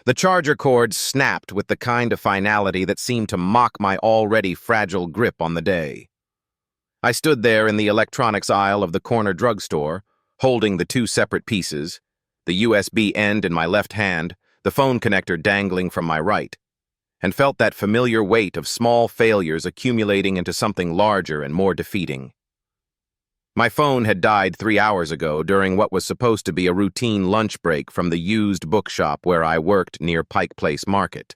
The charger cord snapped with the kind of finality that seemed to mock my already fragile grip on the day. I stood there in the electronics aisle of the corner drugstore, holding the two separate pieces, the USB end in my left hand, the phone connector dangling from my right, and felt that familiar weight of small failures accumulating into something larger and more defeating. My phone had died 3 hours ago during what was supposed to be a routine lunch break from the used bookshop where I worked near Pike Place Market.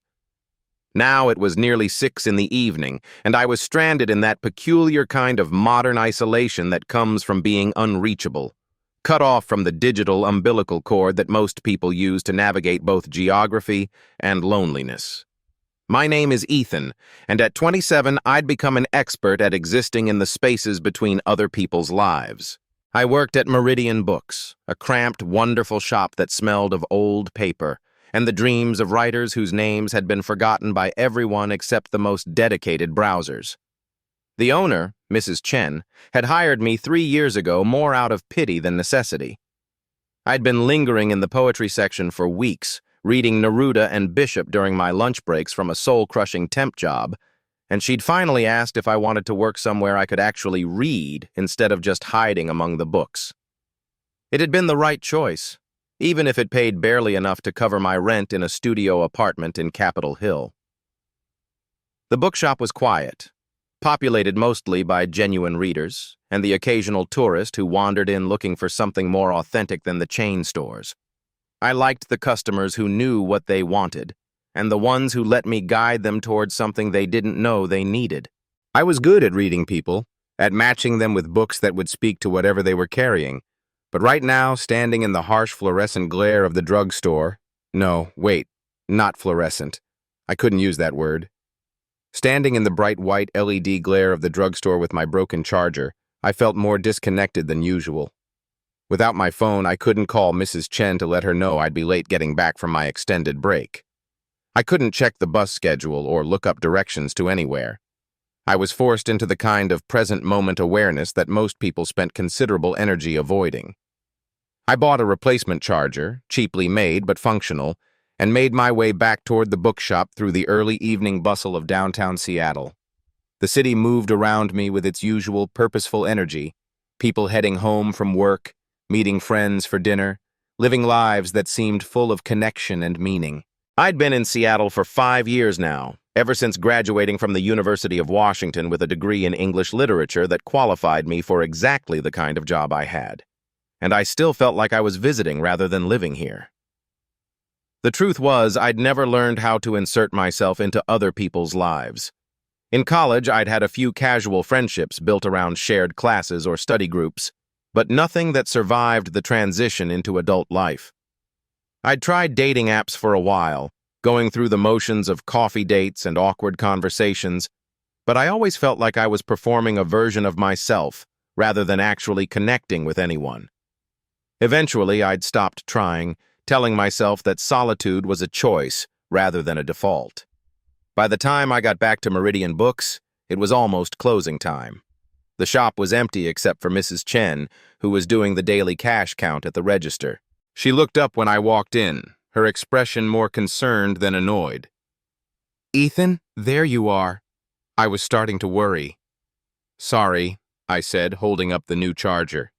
Now it was nearly 6 in the evening, and I was stranded in that peculiar kind of modern isolation that comes from being unreachable, cut off from the digital umbilical cord that most people use to navigate both geography and loneliness. My name is Ethan, and at 27, I'd become an expert at existing in the spaces between other people's lives. I worked at Meridian Books, a cramped, wonderful shop that smelled of old paper, and the dreams of writers whose names had been forgotten by everyone except the most dedicated browsers. The owner, Mrs. Chen, had hired me 3 years ago more out of pity than necessity. I'd been lingering in the poetry section for weeks, reading Neruda and Bishop during my lunch breaks from a soul-crushing temp job, and she'd finally asked if I wanted to work somewhere I could actually read instead of just hiding among the books. It had been the right choice, even if it paid barely enough to cover my rent in a studio apartment in Capitol Hill. The bookshop was quiet, populated mostly by genuine readers, and the occasional tourist who wandered in looking for something more authentic than the chain stores. I liked the customers who knew what they wanted, and the ones who let me guide them towards something they didn't know they needed. I was good at reading people, at matching them with books that would speak to whatever they were carrying, but right now, standing in the harsh fluorescent glare of the drugstore— no, wait, not fluorescent. I couldn't use that word. Standing in the bright white LED glare of the drugstore with my broken charger, I felt more disconnected than usual. Without my phone, I couldn't call Mrs. Chen to let her know I'd be late getting back from my extended break. I couldn't check the bus schedule or look up directions to anywhere. I was forced into the kind of present-moment awareness that most people spent considerable energy avoiding. I bought a replacement charger, cheaply made but functional, and made my way back toward the bookshop through the early evening bustle of downtown Seattle. The city moved around me with its usual purposeful energy, people heading home from work, meeting friends for dinner, living lives that seemed full of connection and meaning. I'd been in Seattle for 5 years now, ever since graduating from the University of Washington with a degree in English literature that qualified me for exactly the kind of job I had. And I still felt like I was visiting rather than living here. The truth was, I'd never learned how to insert myself into other people's lives. In college, I'd had a few casual friendships built around shared classes or study groups, but nothing that survived the transition into adult life. I'd tried dating apps for a while, going through the motions of coffee dates and awkward conversations, but I always felt like I was performing a version of myself rather than actually connecting with anyone. Eventually, I'd stopped trying, telling myself that solitude was a choice rather than a default. By the time I got back to Meridian Books, it was almost closing time. The shop was empty except for Mrs. Chen, who was doing the daily cash count at the register. She looked up when I walked in, her expression more concerned than annoyed. "Ethan, there you are." I was starting to worry. "Sorry," I said, holding up the new charger.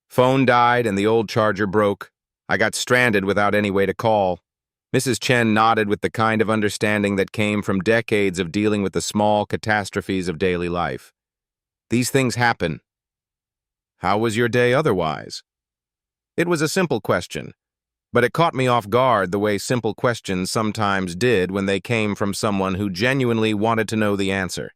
"Phone died and the old charger broke. I got stranded without any way to call." Mrs. Chen nodded with the kind of understanding that came from decades of dealing with the small catastrophes of daily life. "These things happen." "How was your day otherwise?" It was a simple question, but it caught me off guard the way simple questions sometimes did when they came from someone who genuinely wanted to know the answer.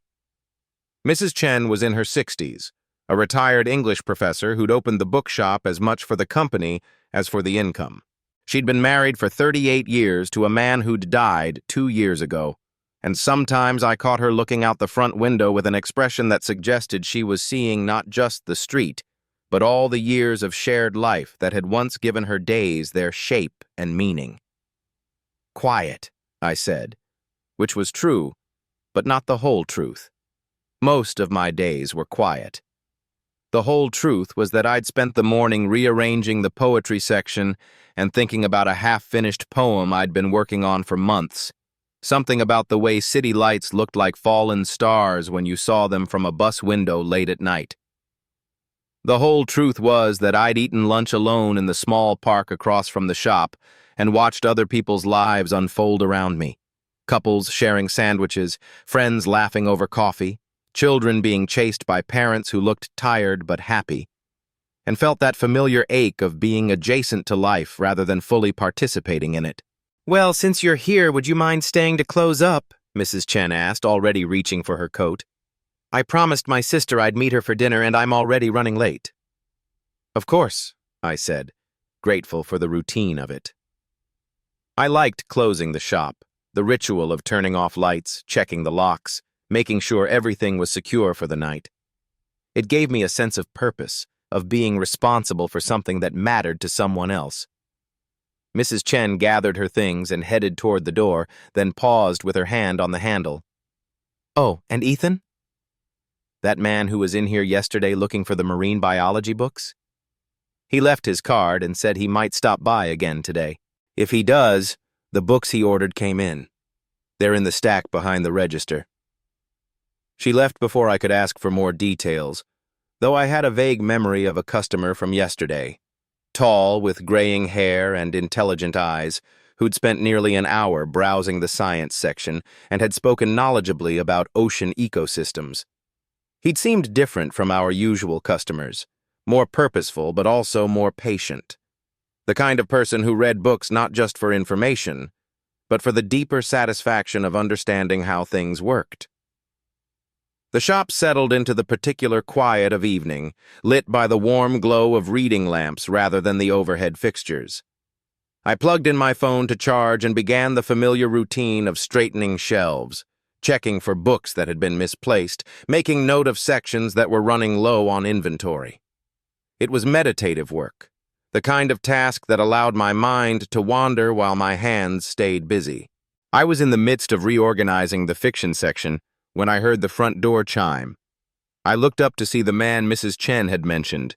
Mrs. Chen was in her 60s, a retired English professor who'd opened the bookshop as much for the company as for the income. She'd been married for 38 years to a man who'd died 2 years ago, and sometimes I caught her looking out the front window with an expression that suggested she was seeing not just the street, but all the years of shared life that had once given her days their shape and meaning. "Quiet," I said, which was true, but not the whole truth. Most of my days were quiet. The whole truth was that I'd spent the morning rearranging the poetry section and thinking about a half-finished poem I'd been working on for months. Something about the way city lights looked like fallen stars when you saw them from a bus window late at night. The whole truth was that I'd eaten lunch alone in the small park across from the shop and watched other people's lives unfold around me. Couples sharing sandwiches, friends laughing over coffee, children being chased by parents who looked tired but happy, and felt that familiar ache of being adjacent to life rather than fully participating in it. "Well, since you're here, would you mind staying to close up?" Mrs. Chen asked, already reaching for her coat. "I promised my sister I'd meet her for dinner, and I'm already running late." "Of course," I said, grateful for the routine of it. I liked closing the shop, the ritual of turning off lights, checking the locks, making sure everything was secure for the night. It gave me a sense of purpose, of being responsible for something that mattered to someone else. Mrs. Chen gathered her things and headed toward the door, then paused with her hand on the handle. "Oh, and Ethan? That man who was in here yesterday looking for the marine biology books? He left his card and said he might stop by again today. If he does, the books he ordered came in. They're in the stack behind the register." She left before I could ask for more details, though I had a vague memory of a customer from yesterday, tall, with graying hair and intelligent eyes, who'd spent nearly an hour browsing the science section and had spoken knowledgeably about ocean ecosystems. He'd seemed different from our usual customers, more purposeful but also more patient. The kind of person who read books not just for information, but for the deeper satisfaction of understanding how things worked. The shop settled into the particular quiet of evening, lit by the warm glow of reading lamps rather than the overhead fixtures. I plugged in my phone to charge and began the familiar routine of straightening shelves, checking for books that had been misplaced, making note of sections that were running low on inventory. It was meditative work, the kind of task that allowed my mind to wander while my hands stayed busy. I was in the midst of reorganizing the fiction section when I heard the front door chime. I looked up to see the man Mrs. Chen had mentioned,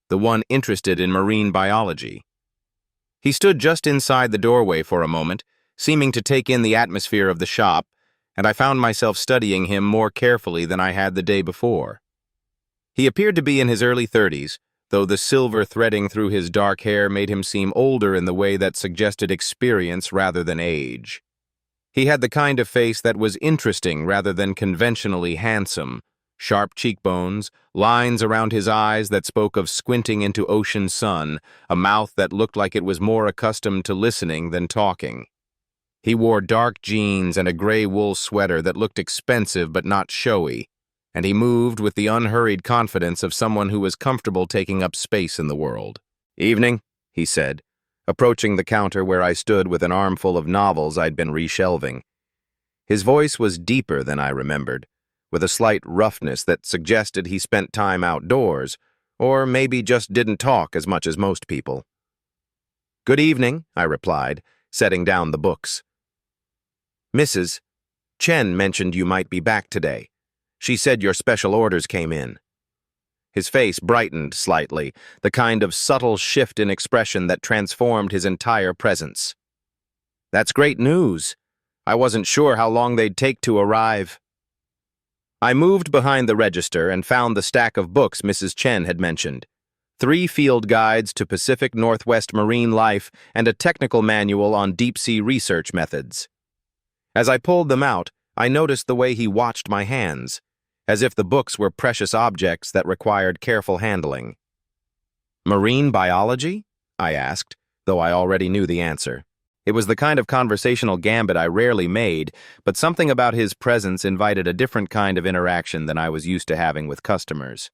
the one interested in marine biology. He stood just inside the doorway for a moment, seeming to take in the atmosphere of the shop, and I found myself studying him more carefully than I had the day before. He appeared to be in his early 30s, though the silver threading through his dark hair made him seem older in the way that suggested experience rather than age. He had the kind of face that was interesting rather than conventionally handsome, sharp cheekbones, lines around his eyes that spoke of squinting into ocean sun, a mouth that looked like it was more accustomed to listening than talking. He wore dark jeans and a gray wool sweater that looked expensive but not showy, and he moved with the unhurried confidence of someone who was comfortable taking up space in the world. "Evening," he said, approaching the counter where I stood with an armful of novels I'd been reshelving. His voice was deeper than I remembered, with a slight roughness that suggested he spent time outdoors, or maybe just didn't talk as much as most people. "Good evening," I replied, setting down the books. "Mrs. Chen mentioned you might be back today. She said your special orders came in." His face brightened slightly, the kind of subtle shift in expression that transformed his entire presence. "That's great news. I wasn't sure how long they'd take to arrive." I moved behind the register and found the stack of books Mrs. Chen had mentioned. 3 field guides to Pacific Northwest marine life and a technical manual on deep-sea research methods. As I pulled them out, I noticed the way he watched my hands, as if the books were precious objects that required careful handling. "Marine biology?" I asked, though I already knew the answer. It was the kind of conversational gambit I rarely made, but something about his presence invited a different kind of interaction than I was used to having with customers.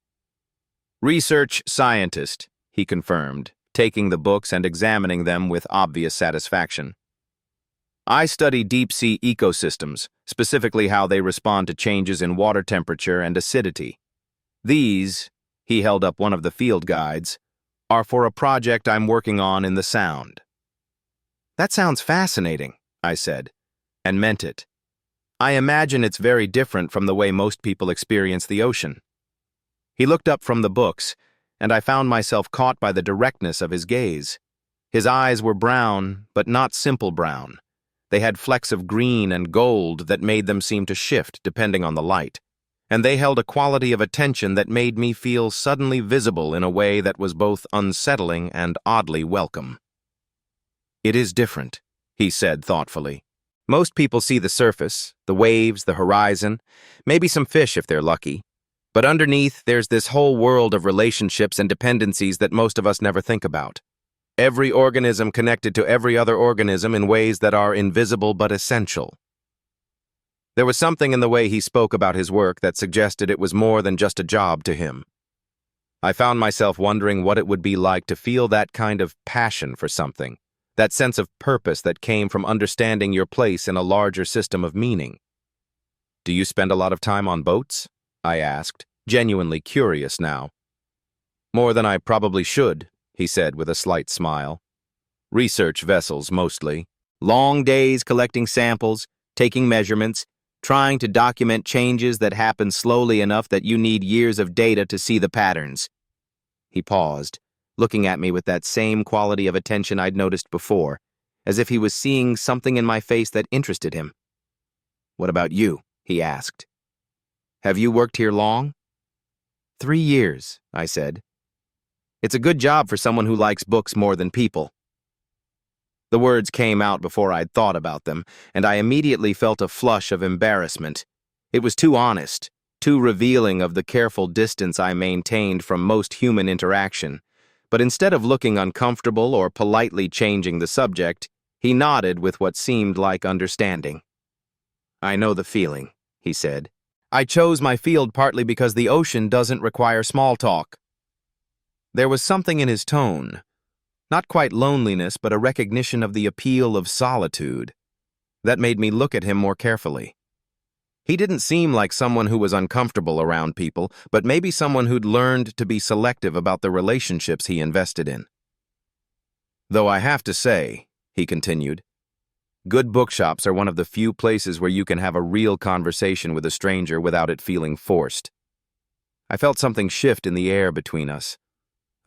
"Research scientist," he confirmed, taking the books and examining them with obvious satisfaction. "I study deep-sea ecosystems, specifically how they respond to changes in water temperature and acidity. These," he held up one of the field guides, "are for a project I'm working on in the Sound." "That sounds fascinating," I said, and meant it. I imagine it's very different from the way most people experience the ocean. He looked up from the books, and I found myself caught by the directness of his gaze. His eyes were brown, but not simple brown. They had flecks of green and gold that made them seem to shift depending on the light, and they held a quality of attention that made me feel suddenly visible in a way that was both unsettling and oddly welcome. "It is different," he said thoughtfully. "Most people see the surface, the waves, the horizon, maybe some fish if they're lucky. But underneath, there's this whole world of relationships and dependencies that most of us never think about. Every organism connected to every other organism in ways that are invisible but essential." There was something in the way he spoke about his work that suggested it was more than just a job to him. I found myself wondering what it would be like to feel that kind of passion for something, that sense of purpose that came from understanding your place in a larger system of meaning. "Do you spend a lot of time on boats?" I asked, genuinely curious now. "More than I probably should," he said with a slight smile. "Research vessels, mostly. Long days collecting samples, taking measurements, trying to document changes that happen slowly enough that you need years of data to see the patterns." He paused, looking at me with that same quality of attention I'd noticed before, as if he was seeing something in my face that interested him. "What about you?" he asked. "Have you worked here long?" 3 years, I said. "It's a good job for someone who likes books more than people." The words came out before I'd thought about them, and I immediately felt a flush of embarrassment. It was too honest, too revealing of the careful distance I maintained from most human interaction. But instead of looking uncomfortable or politely changing the subject, he nodded with what seemed like understanding. "I know the feeling," he said. "I chose my field partly because the ocean doesn't require small talk." There was something in his tone, not quite loneliness, but a recognition of the appeal of solitude, that made me look at him more carefully. He didn't seem like someone who was uncomfortable around people, but maybe someone who'd learned to be selective about the relationships he invested in. "Though I have to say," he continued, "good bookshops are one of the few places where you can have a real conversation with a stranger without it feeling forced." I felt something shift in the air between us,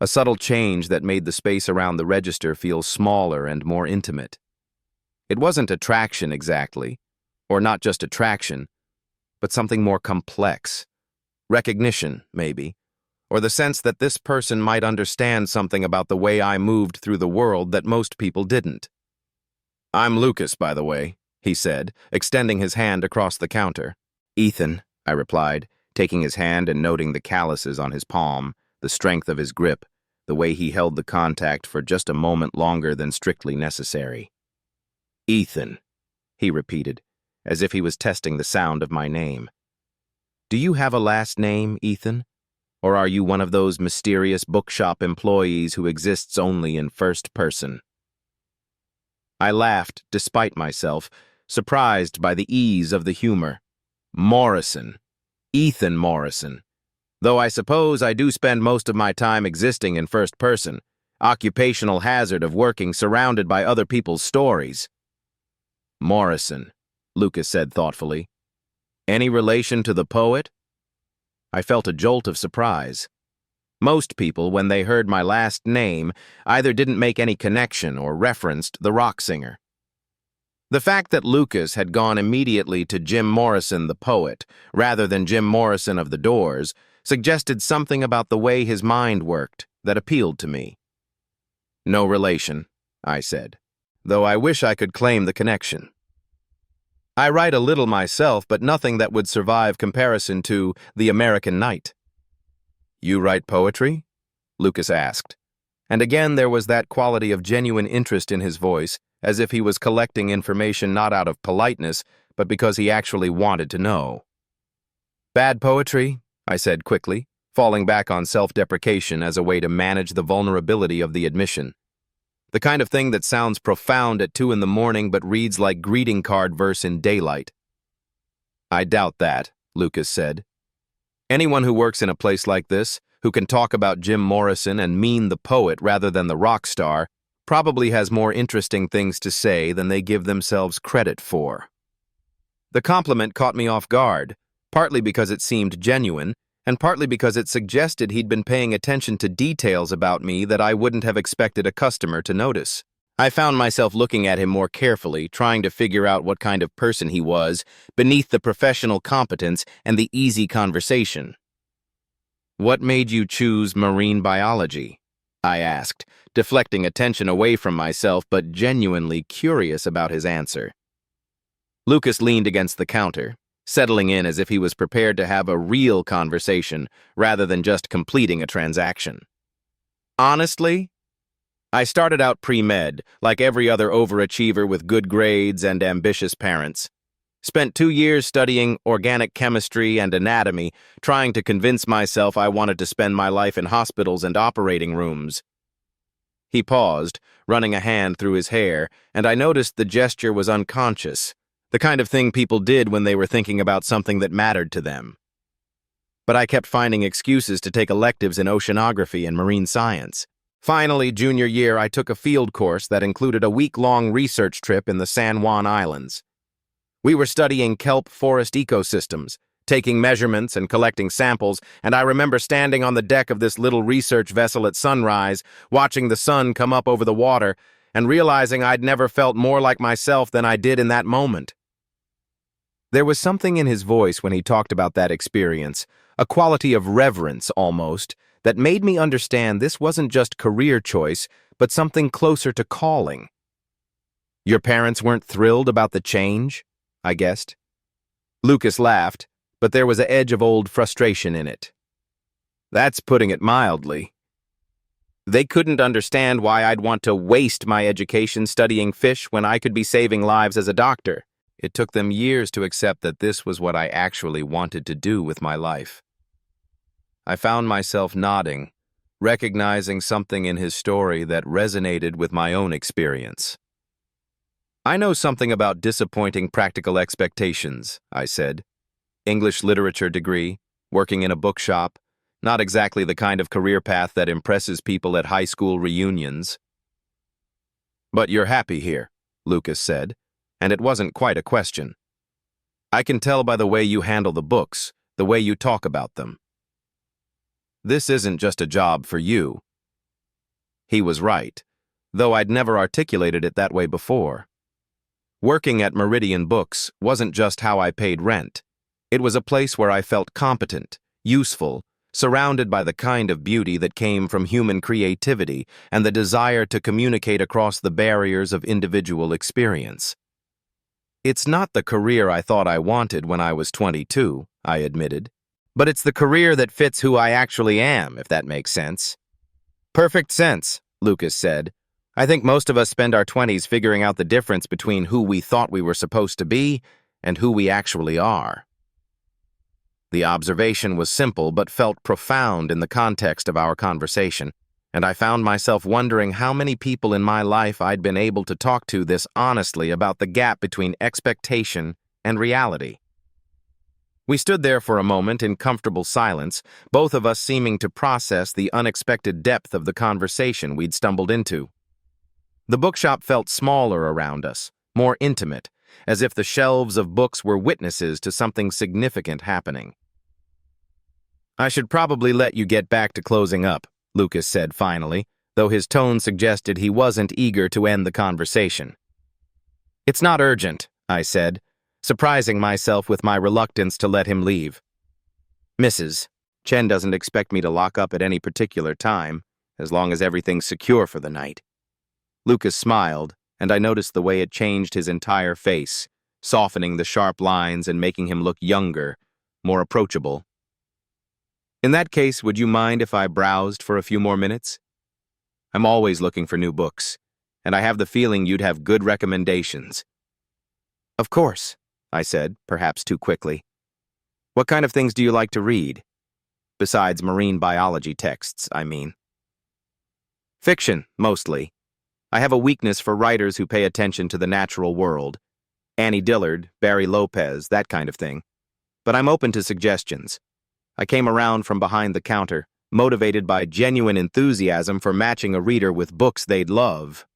a subtle change that made the space around the register feel smaller and more intimate. It wasn't attraction exactly, or not just attraction, but something more complex. Recognition, maybe, or the sense that this person might understand something about the way I moved through the world that most people didn't. "I'm Lucas, by the way," he said, extending his hand across the counter. "Ethan," I replied, taking his hand and noting the calluses on his palm, the strength of his grip, the way he held the contact for just a moment longer than strictly necessary. "Ethan," he repeated, as if he was testing the sound of my name. "Do you have a last name, Ethan? Or are you one of those mysterious bookshop employees who exists only in first person?" I laughed, despite myself, surprised by the ease of the humor. Morrison. Ethan Morrison. Though I suppose I do spend most of my time existing in first person, occupational hazard of working surrounded by other people's stories. "Morrison," Lucas said thoughtfully. "Any relation to the poet?" I felt a jolt of surprise. Most people, when they heard my last name, either didn't make any connection or referenced the rock singer. The fact that Lucas had gone immediately to Jim Morrison the poet, rather than Jim Morrison of the Doors, suggested something about the way his mind worked that appealed to me. "No relation," I said, "though I wish I could claim the connection. I write a little myself, but nothing that would survive comparison to The American Night." "You write poetry?" Lucas asked. And again there was that quality of genuine interest in his voice, as if he was collecting information not out of politeness, but because he actually wanted to know. "Bad poetry," I said quickly, falling back on self-deprecation as a way to manage the vulnerability of the admission. The kind of thing that sounds profound at 2 in the morning but reads like greeting card verse in daylight. "I doubt that," Lucas said. "Anyone who works in a place like this, who can talk about Jim Morrison and mean the poet rather than the rock star, probably has more interesting things to say than they give themselves credit for." The compliment caught me off guard, partly because it seemed genuine, and partly because it suggested he'd been paying attention to details about me that I wouldn't have expected a customer to notice. I found myself looking at him more carefully, trying to figure out what kind of person he was, beneath the professional competence and the easy conversation. "What made you choose marine biology?" I asked, deflecting attention away from myself but genuinely curious about his answer. Lucas leaned against the counter, settling in as if he was prepared to have a real conversation rather than just completing a transaction. "Honestly, I started out pre-med, like every other overachiever with good grades and ambitious parents. Spent 2 years studying organic chemistry and anatomy, trying to convince myself I wanted to spend my life in hospitals and operating rooms." He paused, running a hand through his hair, and I noticed the gesture was unconscious, the kind of thing people did when they were thinking about something that mattered to them. But I kept finding excuses to take electives in oceanography and marine science. Finally, junior year, I took a field course that included a week-long research trip in the San Juan Islands. We were studying kelp forest ecosystems, taking measurements and collecting samples, and I remember standing on the deck of this little research vessel at sunrise, watching the sun come up over the water, and realizing I'd never felt more like myself than I did in that moment. There was something in his voice when he talked about that experience, a quality of reverence almost, that made me understand this wasn't just career choice, but something closer to calling. "Your parents weren't thrilled about the change?" I guessed. Lucas laughed, but there was an edge of old frustration in it. "That's putting it mildly. They couldn't understand why I'd want to waste my education studying fish when I could be saving lives as a doctor. It took them years to accept that this was what I actually wanted to do with my life." I found myself nodding, recognizing something in his story that resonated with my own experience. "I know something about disappointing practical expectations," I said. "English literature degree, working in a bookshop, not exactly the kind of career path that impresses people at high school reunions." "But you're happy here," Lucas said, and it wasn't quite a question. "I can tell by the way you handle the books, the way you talk about them. This isn't just a job for you." He was right, though I'd never articulated it that way before. Working at Meridian Books wasn't just how I paid rent. It was a place where I felt competent, useful, surrounded by the kind of beauty that came from human creativity and the desire to communicate across the barriers of individual experience. "It's not the career I thought I wanted when I was 22, I admitted. "But it's the career that fits who I actually am, if that makes sense." "Perfect sense," Lucas said. "I think most of us spend our 20s figuring out the difference between who we thought we were supposed to be and who we actually are." The observation was simple but felt profound in the context of our conversation, and I found myself wondering how many people in my life I'd been able to talk to this honestly about the gap between expectation and reality. We stood there for a moment in comfortable silence, both of us seeming to process the unexpected depth of the conversation we'd stumbled into. The bookshop felt smaller around us, more intimate, as if the shelves of books were witnesses to something significant happening. "I should probably let you get back to closing up," Lucas said finally, though his tone suggested he wasn't eager to end the conversation. "It's not urgent," I said, surprising myself with my reluctance to let him leave. "Mrs. Chen doesn't expect me to lock up at any particular time, as long as everything's secure for the night." Lucas smiled, and I noticed the way it changed his entire face, softening the sharp lines and making him look younger, more approachable. "In that case, would you mind if I browsed for a few more minutes? I'm always looking for new books, and I have the feeling you'd have good recommendations." "Of course," I said, perhaps too quickly. "What kind of things do you like to read? Besides marine biology texts, I mean." "Fiction, mostly. I have a weakness for writers who pay attention to the natural world. Annie Dillard, Barry Lopez, that kind of thing. But I'm open to suggestions." I came around from behind the counter, motivated by genuine enthusiasm for matching a reader with books they'd love.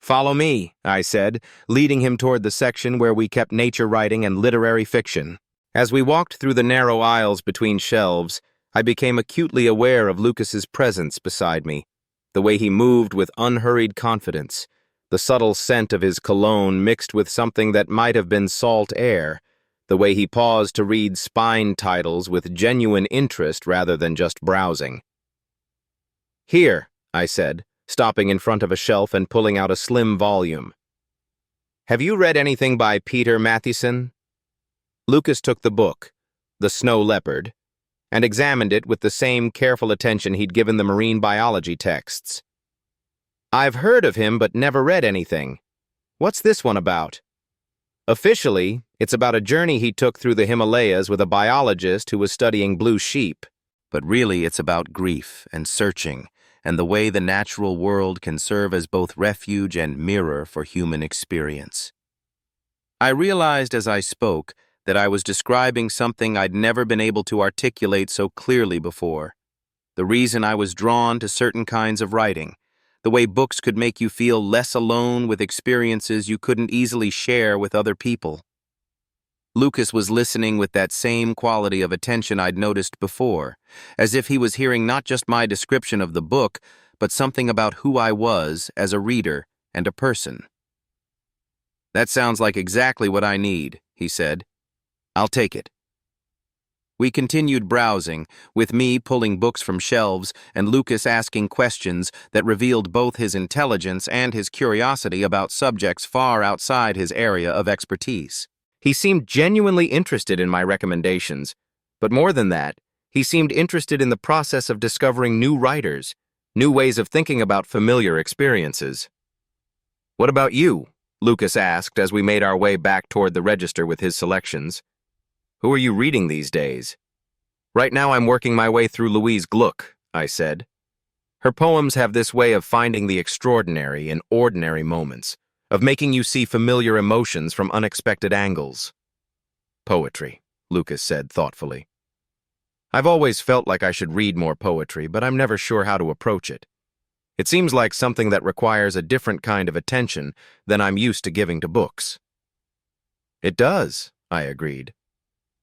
"Follow me," I said, leading him toward the section where we kept nature writing and literary fiction. As we walked through the narrow aisles between shelves, I became acutely aware of Lucas's presence beside me, the way he moved with unhurried confidence, the subtle scent of his cologne mixed with something that might have been salt air, the way he paused to read spine titles with genuine interest rather than just browsing. "Here," I said, stopping in front of a shelf and pulling out a slim volume. "Have you read anything by Peter Matthiessen?" Lucas took the book, The Snow Leopard, and examined it with the same careful attention he'd given the marine biology texts. "I've heard of him but never read anything. What's this one about?" "Officially, it's about a journey he took through the Himalayas with a biologist who was studying blue sheep. But really it's about grief and searching, and the way the natural world can serve as both refuge and mirror for human experience." I realized as I spoke that I was describing something I'd never been able to articulate so clearly before. The reason I was drawn to certain kinds of writing, the way books could make you feel less alone with experiences you couldn't easily share with other people. Lucas was listening with that same quality of attention I'd noticed before, as if he was hearing not just my description of the book, but something about who I was as a reader and a person. "That sounds like exactly what I need," he said. "I'll take it." We continued browsing, with me pulling books from shelves and Lucas asking questions that revealed both his intelligence and his curiosity about subjects far outside his area of expertise. He seemed genuinely interested in my recommendations, but more than that, he seemed interested in the process of discovering new writers, new ways of thinking about familiar experiences. "What about you?" Lucas asked as we made our way back toward the register with his selections. "Who are you reading these days?" "Right now I'm working my way through Louise Gluck," I said. "Her poems have this way of finding the extraordinary in ordinary moments, of making you see familiar emotions from unexpected angles." "Poetry," Lucas said thoughtfully. "I've always felt like I should read more poetry, but I'm never sure how to approach it. It seems like something that requires a different kind of attention than I'm used to giving to books." "It does," I agreed.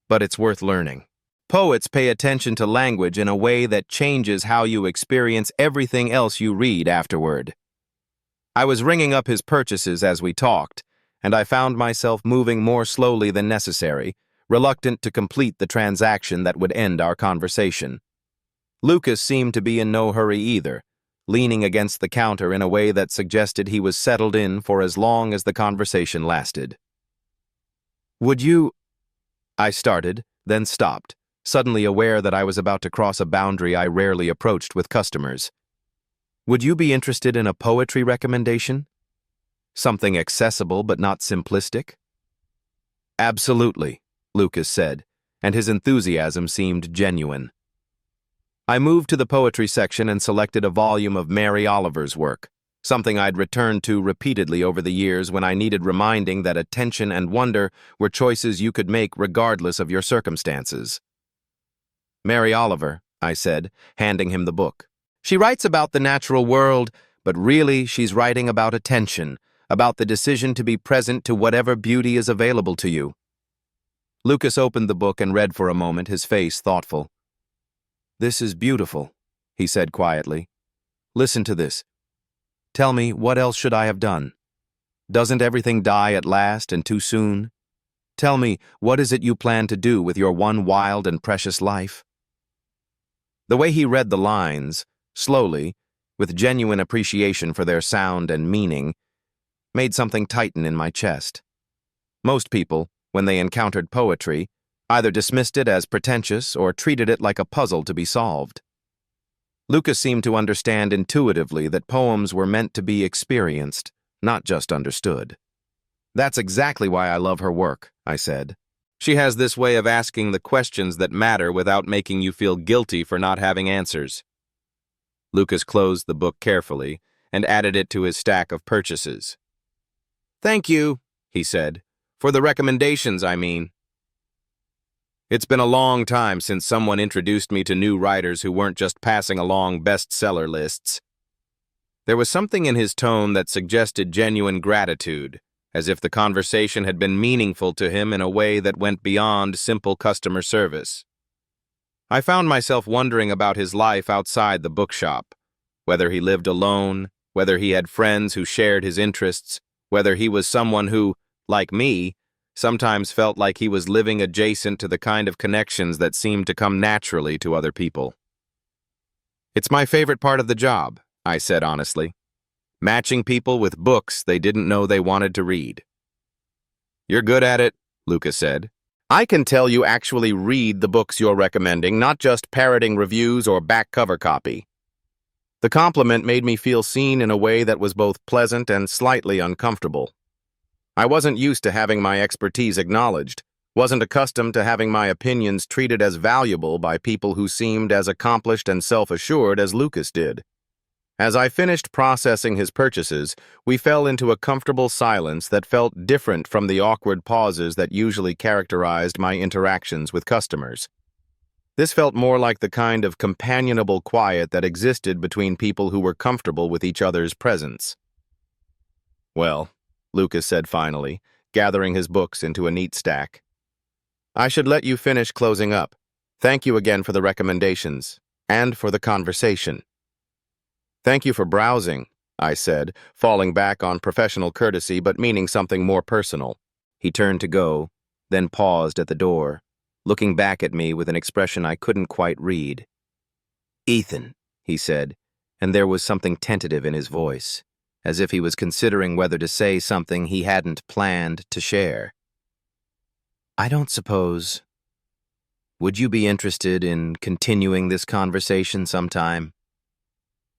"But it's worth learning. Poets pay attention to language in a way that changes how you experience everything else you read afterward." I was ringing up his purchases as we talked, and I found myself moving more slowly than necessary, reluctant to complete the transaction that would end our conversation. Lucas seemed to be in no hurry either, leaning against the counter in a way that suggested he was settled in for as long as the conversation lasted. "Would you—" I started, then stopped, suddenly aware that I was about to cross a boundary I rarely approached with customers. "Would you be interested in a poetry recommendation? Something accessible but not simplistic?" "Absolutely," Lucas said, and his enthusiasm seemed genuine. I moved to the poetry section and selected a volume of Mary Oliver's work, something I'd returned to repeatedly over the years when I needed reminding that attention and wonder were choices you could make regardless of your circumstances. "Mary Oliver," I said, handing him the book. "She writes about the natural world, but really she's writing about attention, about the decision to be present to whatever beauty is available to you." Lucas opened the book and read for a moment, his face thoughtful. "This is beautiful," he said quietly. "Listen to this. Tell me, what else should I have done? Doesn't everything die at last and too soon? Tell me, what is it you plan to do with your one wild and precious life?" The way he read the lines, slowly, with genuine appreciation for their sound and meaning, made something tighten in my chest. Most people, when they encountered poetry, either dismissed it as pretentious or treated it like a puzzle to be solved. Lucas seemed to understand intuitively that poems were meant to be experienced, not just understood. "That's exactly why I love her work," I said. "She has this way of asking the questions that matter without making you feel guilty for not having answers." Lucas closed the book carefully and added it to his stack of purchases. "Thank you," he said. "For the recommendations, I mean. It's been a long time since someone introduced me to new writers who weren't just passing along bestseller lists." There was something in his tone that suggested genuine gratitude, as if the conversation had been meaningful to him in a way that went beyond simple customer service. I found myself wondering about his life outside the bookshop, whether he lived alone, whether he had friends who shared his interests, whether he was someone who, like me, sometimes felt like he was living adjacent to the kind of connections that seemed to come naturally to other people. "It's my favorite part of the job," I said honestly. "Matching people with books they didn't know they wanted to read." "You're good at it," Lucas said. "I can tell you actually read the books you're recommending, not just parroting reviews or back cover copy." The compliment made me feel seen in a way that was both pleasant and slightly uncomfortable. I wasn't used to having my expertise acknowledged, wasn't accustomed to having my opinions treated as valuable by people who seemed as accomplished and self-assured as Lucas did. As I finished processing his purchases, we fell into a comfortable silence that felt different from the awkward pauses that usually characterized my interactions with customers. This felt more like the kind of companionable quiet that existed between people who were comfortable with each other's presence. "Well," Lucas said finally, gathering his books into a neat stack, "I should let you finish closing up. Thank you again for the recommendations, and for the conversation." "Thank you for browsing," I said, falling back on professional courtesy but meaning something more personal. He turned to go, then paused at the door, looking back at me with an expression I couldn't quite read. "Ethan," he said, and there was something tentative in his voice, as if he was considering whether to say something he hadn't planned to share. "I don't suppose... Would you be interested in continuing this conversation sometime?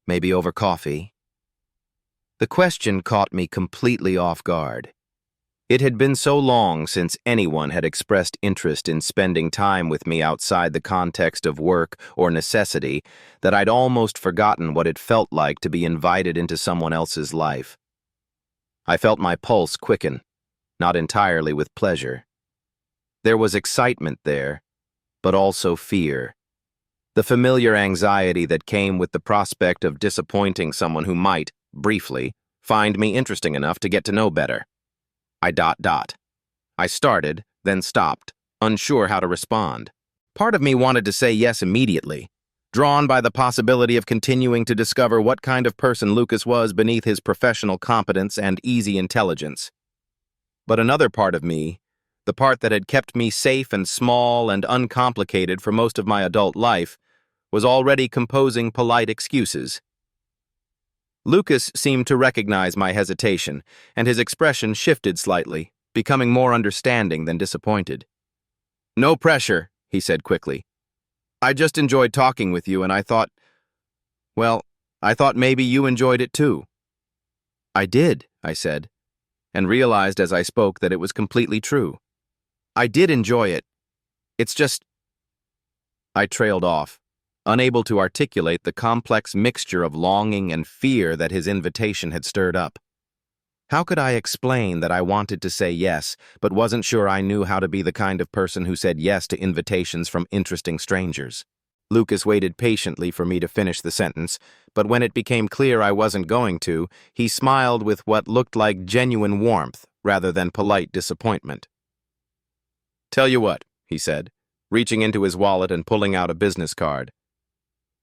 Maybe over coffee?" The question caught me completely off guard. It had been so long since anyone had expressed interest in spending time with me outside the context of work or necessity that I'd almost forgotten what it felt like to be invited into someone else's life. I felt my pulse quicken, not entirely with pleasure. There was excitement there, but also fear. The familiar anxiety that came with the prospect of disappointing someone who might, briefly, find me interesting enough to get to know better. I started, then stopped, unsure how to respond. Part of me wanted to say yes immediately, drawn by the possibility of continuing to discover what kind of person Lucas was beneath his professional competence and easy intelligence. But another part of me, the part that had kept me safe and small and uncomplicated for most of my adult life, was already composing polite excuses. Lucas seemed to recognize my hesitation, and his expression shifted slightly, becoming more understanding than disappointed. "No pressure," he said quickly. "I just enjoyed talking with you, and I thought maybe you enjoyed it too." "I did," I said, and realized as I spoke that it was completely true. "I did enjoy it. It's just..." I trailed off, unable to articulate the complex mixture of longing and fear that his invitation had stirred up. How could I explain that I wanted to say yes, but wasn't sure I knew how to be the kind of person who said yes to invitations from interesting strangers? Lucas waited patiently for me to finish the sentence, but when it became clear I wasn't going to, he smiled with what looked like genuine warmth rather than polite disappointment. "Tell you what," he said, reaching into his wallet and pulling out a business card.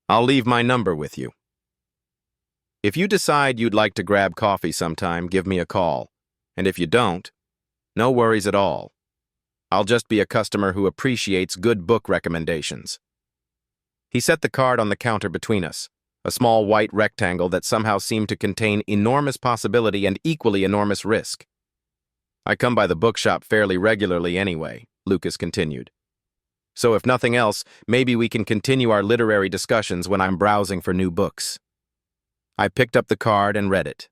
"I'll leave my number with you. If you decide you'd like to grab coffee sometime, give me a call. And if you don't, no worries at all. I'll just be a customer who appreciates good book recommendations." He set the card on the counter between us, a small white rectangle that somehow seemed to contain enormous possibility and equally enormous risk. "I come by the bookshop fairly regularly anyway," Lucas continued. "So if nothing else, maybe we can continue our literary discussions when I'm browsing for new books." I picked up the card and read it.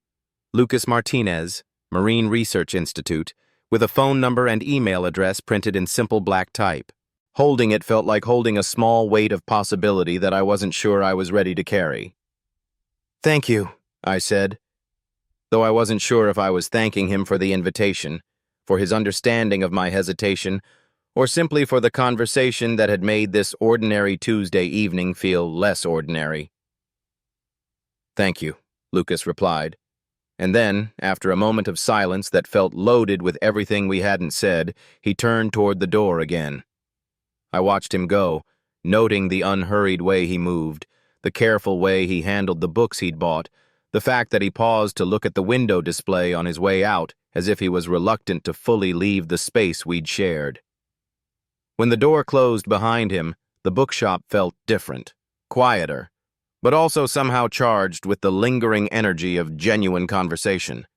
Lucas Martinez, Marine Research Institute, with a phone number and email address printed in simple black type. Holding it felt like holding a small weight of possibility that I wasn't sure I was ready to carry. "Thank you," I said, though I wasn't sure if I was thanking him for the invitation, for his understanding of my hesitation, or simply for the conversation that had made this ordinary Tuesday evening feel less ordinary. "Thank you," Lucas replied, and then, after a moment of silence that felt loaded with everything we hadn't said, he turned toward the door again. I watched him go, noting the unhurried way he moved, the careful way he handled the books he'd bought, the fact that he paused to look at the window display on his way out as if he was reluctant to fully leave the space we'd shared. When the door closed behind him, the bookshop felt different, quieter, but also somehow charged with the lingering energy of genuine conversation.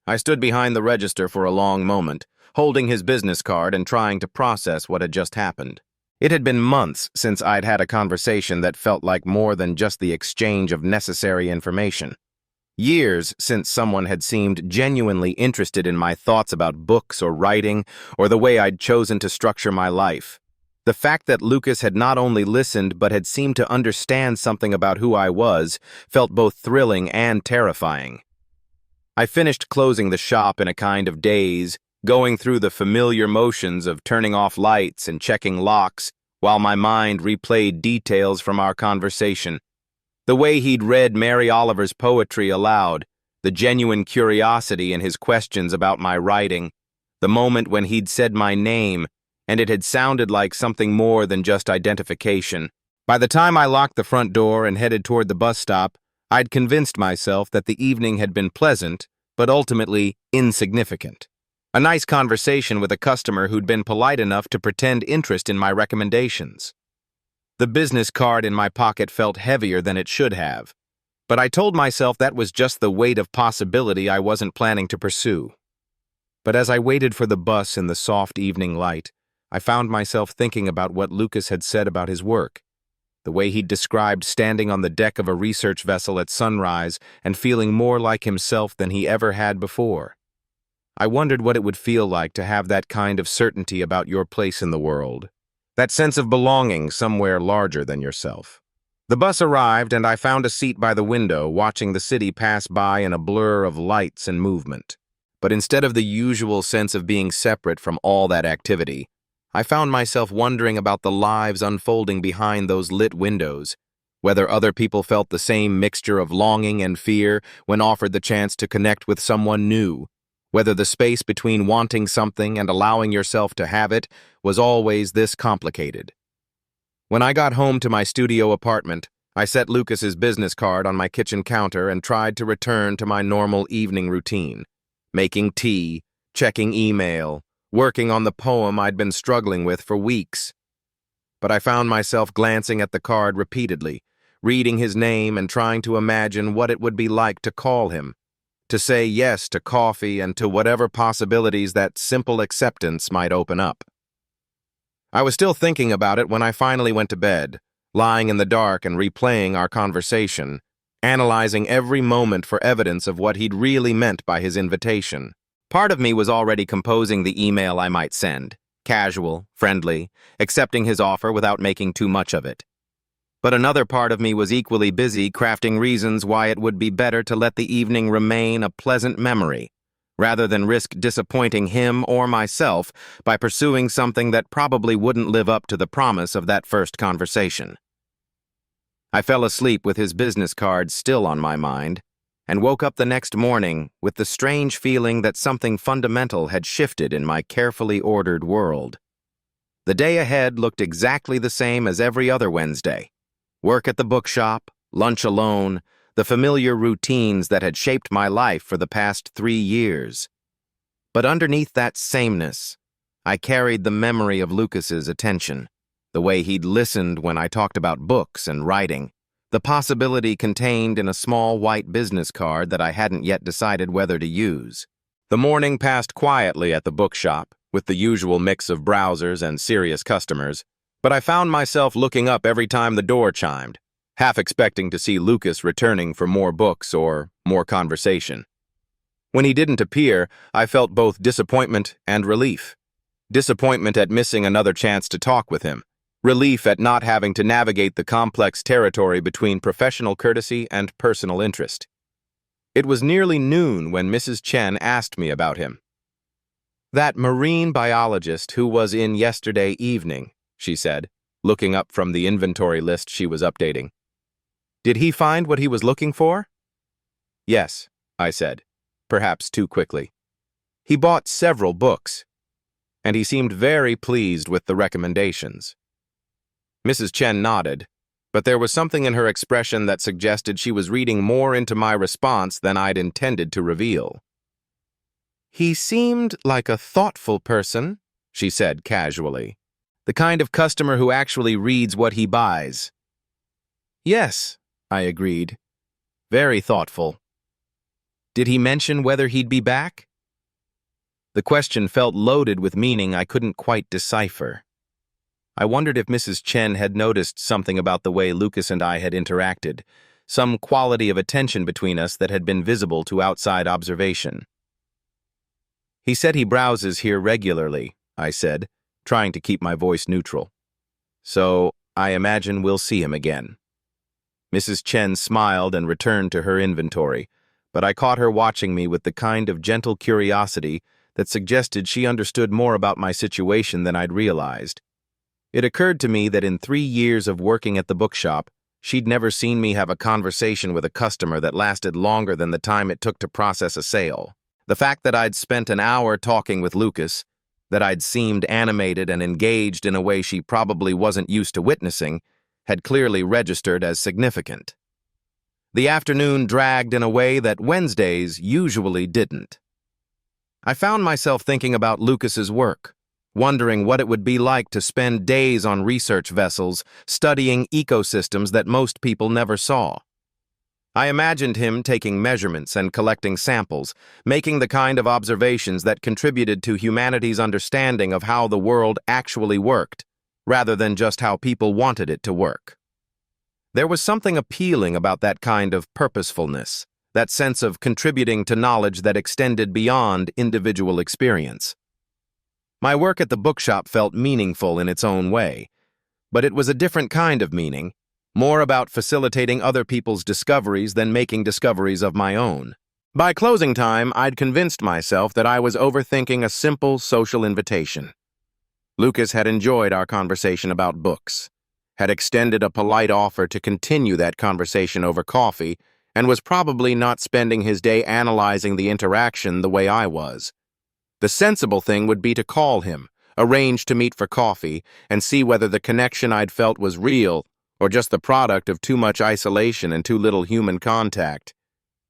I stood behind the register for a long moment, holding his business card and trying to process what had just happened. It had been months since I'd had a conversation that felt like more than just the exchange of necessary information. Years since someone had seemed genuinely interested in my thoughts about books or writing or the way I'd chosen to structure my life. The fact that Lucas had not only listened but had seemed to understand something about who I was felt both thrilling and terrifying. I finished closing the shop in a kind of daze, going through the familiar motions of turning off lights and checking locks, while my mind replayed details from our conversation. The way he'd read Mary Oliver's poetry aloud, the genuine curiosity in his questions about my writing, the moment when he'd said my name, and it had sounded like something more than just identification. By the time I locked the front door and headed toward the bus stop, I'd convinced myself that the evening had been pleasant, but ultimately insignificant. A nice conversation with a customer who'd been polite enough to pretend interest in my recommendations. The business card in my pocket felt heavier than it should have, but I told myself that was just the weight of possibility I wasn't planning to pursue. But as I waited for the bus in the soft evening light, I found myself thinking about what Lucas had said about his work, the way he'd described standing on the deck of a research vessel at sunrise and feeling more like himself than he ever had before. I wondered what it would feel like to have that kind of certainty about your place in the world, that sense of belonging somewhere larger than yourself. The bus arrived and I found a seat by the window, watching the city pass by in a blur of lights and movement. But instead of the usual sense of being separate from all that activity, I found myself wondering about the lives unfolding behind those lit windows, whether other people felt the same mixture of longing and fear when offered the chance to connect with someone new, whether the space between wanting something and allowing yourself to have it was always this complicated. When I got home to my studio apartment, I set Lucas's business card on my kitchen counter and tried to return to my normal evening routine, making tea, checking email, working on the poem I'd been struggling with for weeks. But I found myself glancing at the card repeatedly, reading his name and trying to imagine what it would be like to call him, to say yes to coffee and to whatever possibilities that simple acceptance might open up. I was still thinking about it when I finally went to bed, lying in the dark and replaying our conversation, analyzing every moment for evidence of what he'd really meant by his invitation. Part of me was already composing the email I might send, casual, friendly, accepting his offer without making too much of it. But another part of me was equally busy crafting reasons why it would be better to let the evening remain a pleasant memory, rather than risk disappointing him or myself by pursuing something that probably wouldn't live up to the promise of that first conversation. I fell asleep with his business card still on my mind, and woke up the next morning with the strange feeling that something fundamental had shifted in my carefully ordered world. The day ahead looked exactly the same as every other Wednesday. Work at the bookshop, lunch alone, the familiar routines that had shaped my life for the past 3 years. But underneath that sameness, I carried the memory of Lucas's attention, the way he'd listened when I talked about books and writing, the possibility contained in a small white business card that I hadn't yet decided whether to use. The morning passed quietly at the bookshop, with the usual mix of browsers and serious customers, but I found myself looking up every time the door chimed, half expecting to see Lucas returning for more books or more conversation. When he didn't appear, I felt both disappointment and relief. Disappointment at missing another chance to talk with him. Relief at not having to navigate the complex territory between professional courtesy and personal interest. It was nearly noon when Mrs. Chen asked me about him. "That marine biologist who was in yesterday evening," she said, looking up from the inventory list she was updating. "Did he find what he was looking for?" "Yes," I said, perhaps too quickly. "He bought several books, and he seemed very pleased with the recommendations." Mrs. Chen nodded, but there was something in her expression that suggested she was reading more into my response than I'd intended to reveal. "He seemed like a thoughtful person," she said casually. "The kind of customer who actually reads what he buys." "Yes," I agreed. "Very thoughtful." "Did he mention whether he'd be back?" The question felt loaded with meaning I couldn't quite decipher. I wondered if Mrs. Chen had noticed something about the way Lucas and I had interacted, some quality of attention between us that had been visible to outside observation. "He said he browses here regularly," I said, trying to keep my voice neutral. "So I imagine we'll see him again." Mrs. Chen smiled and returned to her inventory, but I caught her watching me with the kind of gentle curiosity that suggested she understood more about my situation than I'd realized. It occurred to me that in 3 years of working at the bookshop, she'd never seen me have a conversation with a customer that lasted longer than the time it took to process a sale. The fact that I'd spent an hour talking with Lucas, that I'd seemed animated and engaged in a way she probably wasn't used to witnessing, had clearly registered as significant. The afternoon dragged in a way that Wednesdays usually didn't. I found myself thinking about Lucas's work, wondering what it would be like to spend days on research vessels studying ecosystems that most people never saw. I imagined him taking measurements and collecting samples, making the kind of observations that contributed to humanity's understanding of how the world actually worked, rather than just how people wanted it to work. There was something appealing about that kind of purposefulness, that sense of contributing to knowledge that extended beyond individual experience. My work at the bookshop felt meaningful in its own way, but it was a different kind of meaning, more about facilitating other people's discoveries than making discoveries of my own. By closing time, I'd convinced myself that I was overthinking a simple social invitation. Lucas had enjoyed our conversation about books, had extended a polite offer to continue that conversation over coffee, and was probably not spending his day analyzing the interaction the way I was. The sensible thing would be to call him, arrange to meet for coffee, and see whether the connection I'd felt was real or just the product of too much isolation and too little human contact.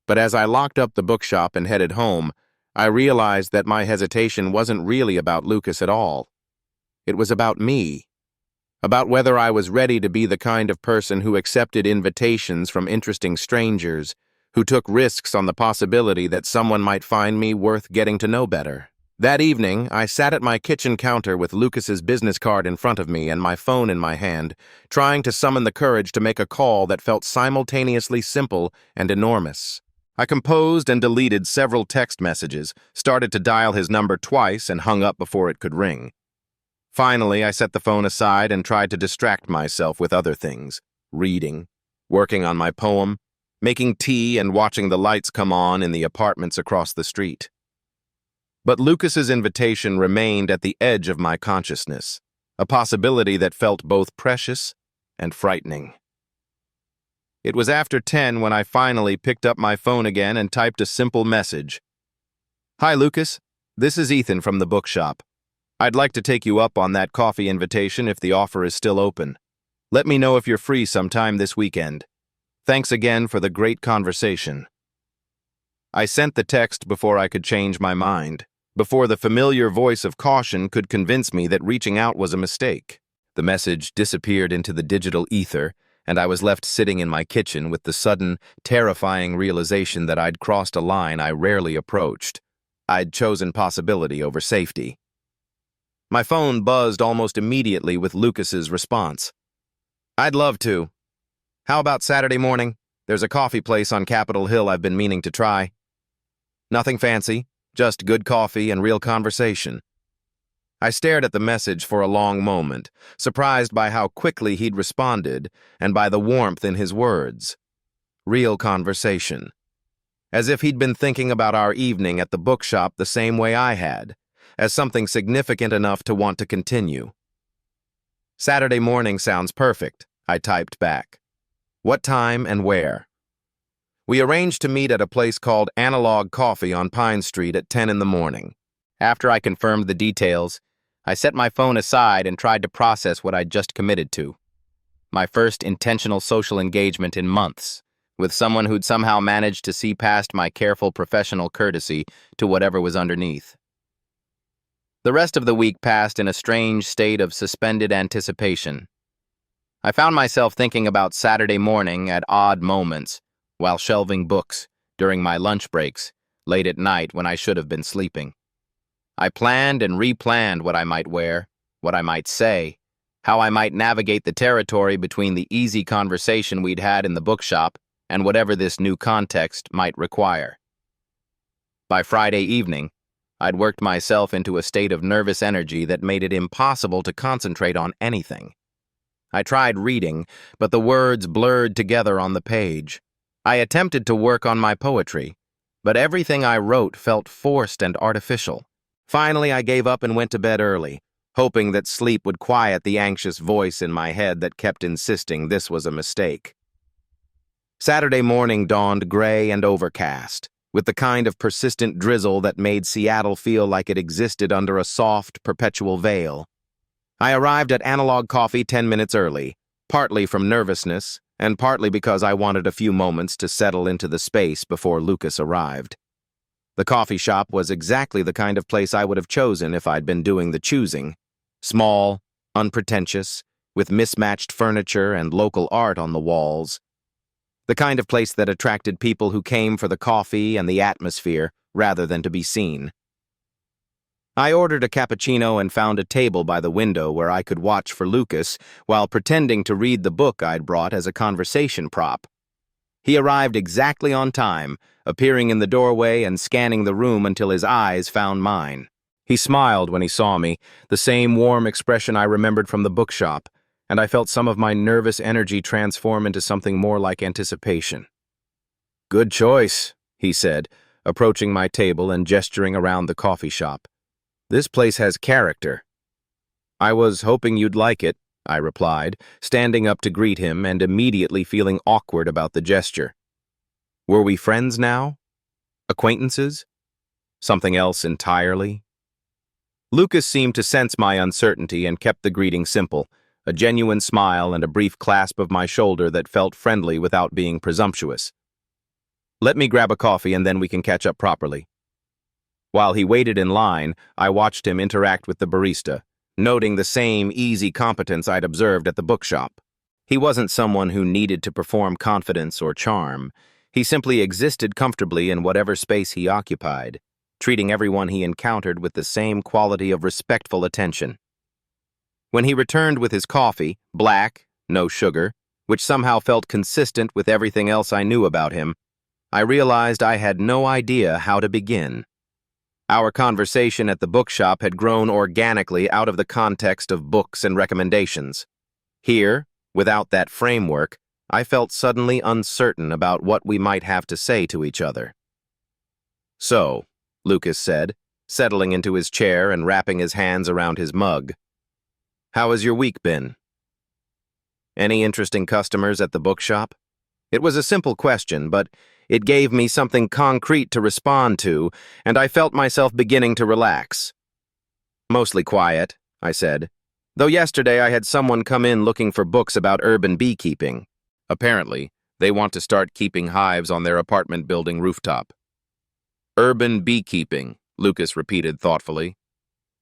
But as I locked up the bookshop and headed home, I realized that my hesitation wasn't really about Lucas at all. It was about me, about whether I was ready to be the kind of person who accepted invitations from interesting strangers, who took risks on the possibility that someone might find me worth getting to know better. That evening, I sat at my kitchen counter with Lucas's business card in front of me and my phone in my hand, trying to summon the courage to make a call that felt simultaneously simple and enormous. I composed and deleted several text messages, started to dial his number twice, and hung up before it could ring. Finally, I set the phone aside and tried to distract myself with other things, reading, working on my poem, making tea, and watching the lights come on in the apartments across the street. But Lucas's invitation remained at the edge of my consciousness, a possibility that felt both precious and frightening. It was after 10 when I finally picked up my phone again and typed a simple message. "Hi, Lucas. This is Ethan from the bookshop. I'd like to take you up on that coffee invitation if the offer is still open. Let me know if you're free sometime this weekend. Thanks again for the great conversation." I sent the text before I could change my mind, before the familiar voice of caution could convince me that reaching out was a mistake. The message disappeared into the digital ether, and I was left sitting in my kitchen with the sudden, terrifying realization that I'd crossed a line I rarely approached. I'd chosen possibility over safety. My phone buzzed almost immediately with Lucas's response. "I'd love to. How about Saturday morning? There's a coffee place on Capitol Hill I've been meaning to try. Nothing fancy, just good coffee and real conversation." I stared at the message for a long moment, surprised by how quickly he'd responded and by the warmth in his words. Real conversation. As if he'd been thinking about our evening at the bookshop the same way I had, as something significant enough to want to continue. "Saturday morning sounds perfect," I typed back. "What time and where?" We arranged to meet at a place called Analog Coffee on Pine Street at 10 in the morning. After I confirmed the details, I set my phone aside and tried to process what I'd just committed to. my first intentional social engagement in months, with someone who'd somehow managed to see past my careful professional courtesy to whatever was underneath. The rest of the week passed in a strange state of suspended anticipation. I found myself thinking about Saturday morning at odd moments, while shelving books, during my lunch breaks, late at night when I should have been sleeping. I planned and replanned what I might wear, what I might say, how I might navigate the territory between the easy conversation we'd had in the bookshop and whatever this new context might require. By Friday evening, I'd worked myself into a state of nervous energy that made it impossible to concentrate on anything. I tried reading, but the words blurred together on the page. I attempted to work on my poetry, but everything I wrote felt forced and artificial. Finally, I gave up and went to bed early, hoping that sleep would quiet the anxious voice in my head that kept insisting this was a mistake. Saturday morning dawned gray and overcast, with the kind of persistent drizzle that made Seattle feel like it existed under a soft, perpetual veil. I arrived at Analog Coffee 10 minutes early, partly from nervousness, and partly because I wanted a few moments to settle into the space before Lucas arrived. The coffee shop was exactly the kind of place I would have chosen if I'd been doing the choosing. Small, unpretentious, with mismatched furniture and local art on the walls. The kind of place that attracted people who came for the coffee and the atmosphere, rather than to be seen. I ordered a cappuccino and found a table by the window where I could watch for Lucas while pretending to read the book I'd brought as a conversation prop. He arrived exactly on time, appearing in the doorway and scanning the room until his eyes found mine. He smiled when he saw me, the same warm expression I remembered from the bookshop, and I felt some of my nervous energy transform into something more like anticipation. "Good choice," he said, approaching my table and gesturing around the coffee shop. "This place has character." "I was hoping you'd like it," I replied, standing up to greet him and immediately feeling awkward about the gesture. Were we friends now? Acquaintances? Something else entirely? Lucas seemed to sense my uncertainty and kept the greeting simple, a genuine smile and a brief clasp of my shoulder that felt friendly without being presumptuous. "Let me grab a coffee and then we can catch up properly." While he waited in line, I watched him interact with the barista, noting the same easy competence I'd observed at the bookshop. He wasn't someone who needed to perform confidence or charm. He simply existed comfortably in whatever space he occupied, treating everyone he encountered with the same quality of respectful attention. When he returned with his coffee, black, no sugar, which somehow felt consistent with everything else I knew about him, I realized I had no idea how to begin. Our conversation at the bookshop had grown organically out of the context of books and recommendations. Here, without that framework, I felt suddenly uncertain about what we might have to say to each other. "So," Lucas said, settling into his chair and wrapping his hands around his mug, "how has your week been? Any interesting customers at the bookshop?" It was a simple question, but it gave me something concrete to respond to, and I felt myself beginning to relax. "Mostly quiet," I said, "though yesterday I had someone come in looking for books about urban beekeeping. Apparently, they want to start keeping hives on their apartment building rooftop." "Urban beekeeping," Lucas repeated thoughtfully.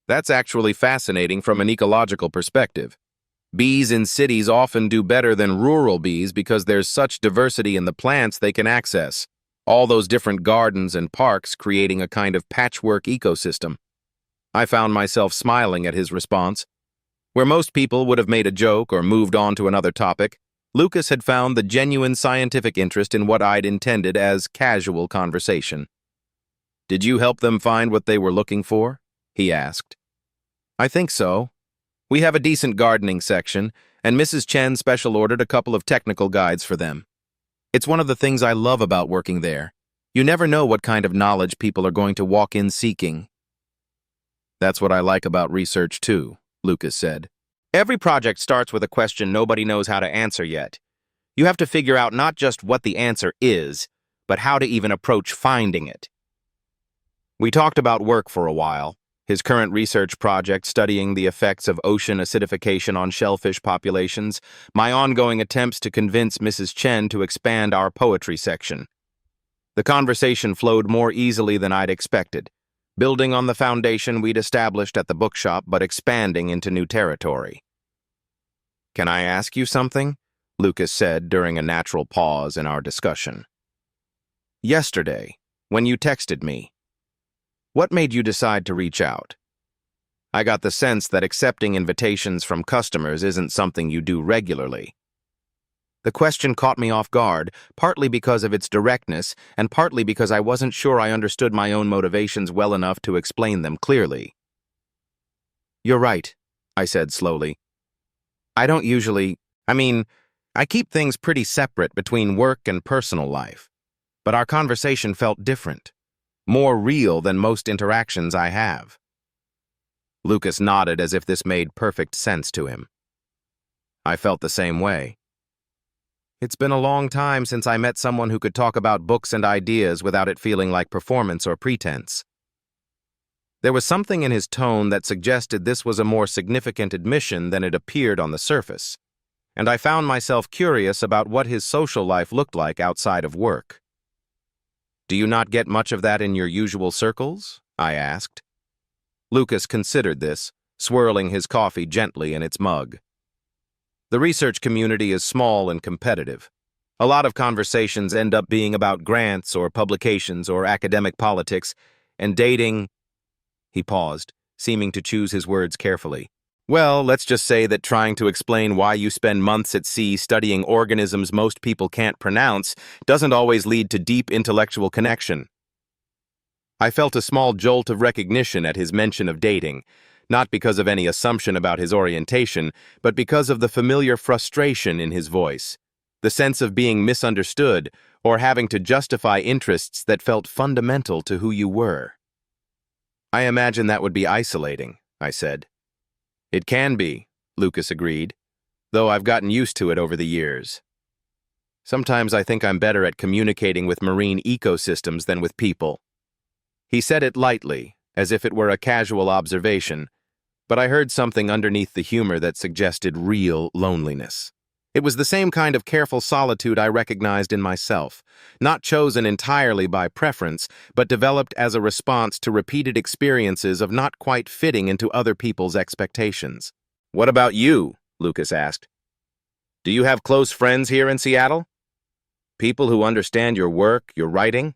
"That's actually fascinating from an ecological perspective. Bees in cities often do better than rural bees because there's such diversity in the plants they can access. All those different gardens and parks creating a kind of patchwork ecosystem." I found myself smiling at his response. Where most people would have made a joke or moved on to another topic, Lucas had found the genuine scientific interest in what I'd intended as casual conversation. "Did you help them find what they were looking for?" he asked. "I think so. We have a decent gardening section, and Mrs. Chen special ordered a couple of technical guides for them. It's one of the things I love about working there. You never know what kind of knowledge people are going to walk in seeking." "That's what I like about research too," Lucas said. "Every project starts with a question nobody knows how to answer yet. You have to figure out not just what the answer is, but how to even approach finding it." We talked about work for a while, His current research project studying the effects of ocean acidification on shellfish populations, my ongoing attempts to convince Mrs. Chen to expand our poetry section. The conversation flowed more easily than I'd expected, building on the foundation we'd established at the bookshop but expanding into new territory. "Can I ask you something?" Lucas said during a natural pause in our discussion. "Yesterday, when you texted me, what made you decide to reach out? I got the sense that accepting invitations from customers isn't something you do regularly." The question caught me off guard, partly because of its directness and partly because I wasn't sure I understood my own motivations well enough to explain them clearly. "You're right," I said slowly. "I don't usually, I keep things pretty separate between work and personal life, but our conversation felt different, more real than most interactions I have." Lucas nodded as if this made perfect sense to him. I felt the same way. It's been a long time since I met someone who could talk about books and ideas without it feeling like performance or pretense. There was something in his tone that suggested this was a more significant admission than it appeared on the surface, and I found myself curious about what his social life looked like outside of work. "Do you not get much of that in your usual circles?" I asked. Lucas considered this, swirling his coffee gently in its mug. "The research community is small and competitive. A lot of conversations end up being about grants or publications or academic politics, and dating—" He paused, seeming to choose his words carefully. "Well, let's just say that trying to explain why you spend months at sea studying organisms most people can't pronounce doesn't always lead to deep intellectual connection." I felt a small jolt of recognition at his mention of dating, not because of any assumption about his orientation, but because of the familiar frustration in his voice, the sense of being misunderstood or having to justify interests that felt fundamental to who you were. "I imagine that would be isolating," I said. "It can be," Lucas agreed, "though I've gotten used to it over the years. Sometimes I think I'm better at communicating with marine ecosystems than with people." He said it lightly, as if it were a casual observation, but I heard something underneath the humor that suggested real loneliness. It was the same kind of careful solitude I recognized in myself, not chosen entirely by preference, but developed as a response to repeated experiences of not quite fitting into other people's expectations. "What about you?" Lucas asked. "Do you have close friends here in Seattle? People who understand your work, your writing?"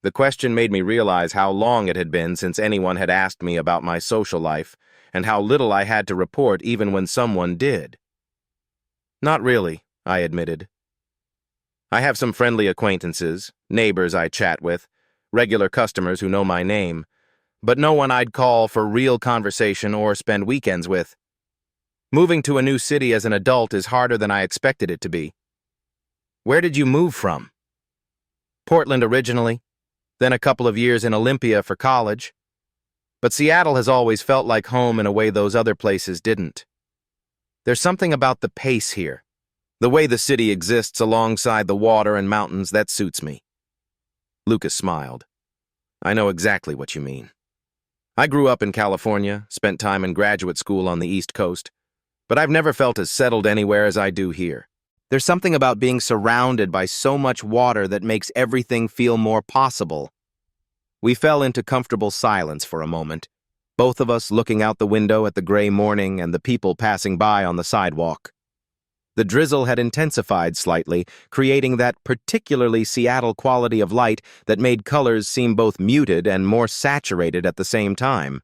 The question made me realize how long it had been since anyone had asked me about my social life, and how little I had to report even when someone did. "Not really," I admitted. "I have some friendly acquaintances, neighbors I chat with, regular customers who know my name, but no one I'd call for real conversation or spend weekends with. Moving to a new city as an adult is harder than I expected it to be." "Where did you move from?" "Portland originally, then a couple of years in Olympia for college. But Seattle has always felt like home in a way those other places didn't. There's something about the pace here, the way the city exists alongside the water and mountains that suits me." Lucas smiled. "I know exactly what you mean. I grew up in California, spent time in graduate school on the East Coast, but I've never felt as settled anywhere as I do here. There's something about being surrounded by so much water that makes everything feel more possible." We fell into comfortable silence for a moment, both of us looking out the window at the gray morning and the people passing by on the sidewalk. The drizzle had intensified slightly, creating that particularly Seattle quality of light that made colors seem both muted and more saturated at the same time.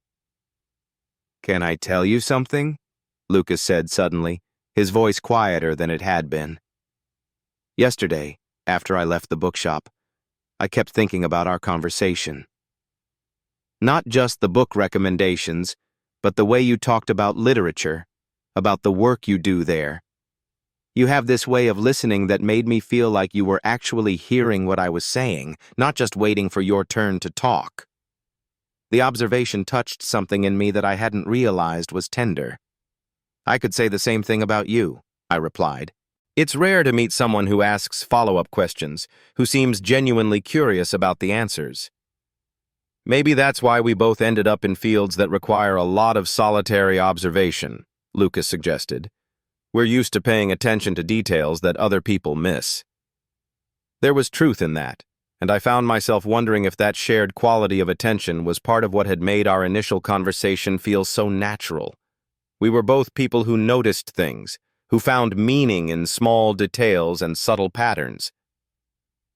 "Can I tell you something?" Lucas said suddenly, his voice quieter than it had been. "Yesterday, after I left the bookshop, I kept thinking about our conversation. Not just the book recommendations, but the way you talked about literature, about the work you do there. You have this way of listening that made me feel like you were actually hearing what I was saying, not just waiting for your turn to talk. The observation touched something in me that I hadn't realized was tender. I could say the same thing about you," I replied. "It's rare to meet someone who asks follow-up questions, who seems genuinely curious about the answers." Maybe that's why we both ended up in fields that require a lot of solitary observation, Lucas suggested. We're used to paying attention to details that other people miss. There was truth in that, and I found myself wondering if that shared quality of attention was part of what had made our initial conversation feel so natural. We were both people who noticed things, who found meaning in small details and subtle patterns.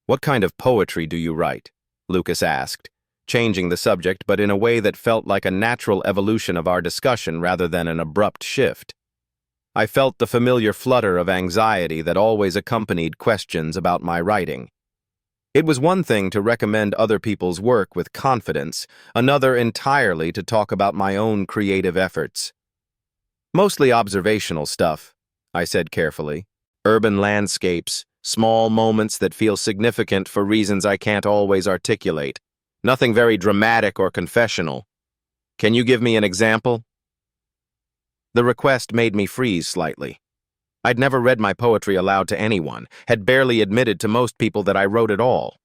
"What kind of poetry do you write?" Lucas asked, changing the subject but in a way that felt like a natural evolution of our discussion rather than an abrupt shift. I felt the familiar flutter of anxiety that always accompanied questions about my writing. It was one thing to recommend other people's work with confidence, another entirely to talk about my own creative efforts. "Mostly observational stuff," I said carefully. "Urban landscapes, small moments that feel significant for reasons I can't always articulate. Nothing very dramatic or confessional. Can you give me an example?" The request made me freeze slightly. I'd never read my poetry aloud to anyone, had barely admitted to most people that I wrote at all.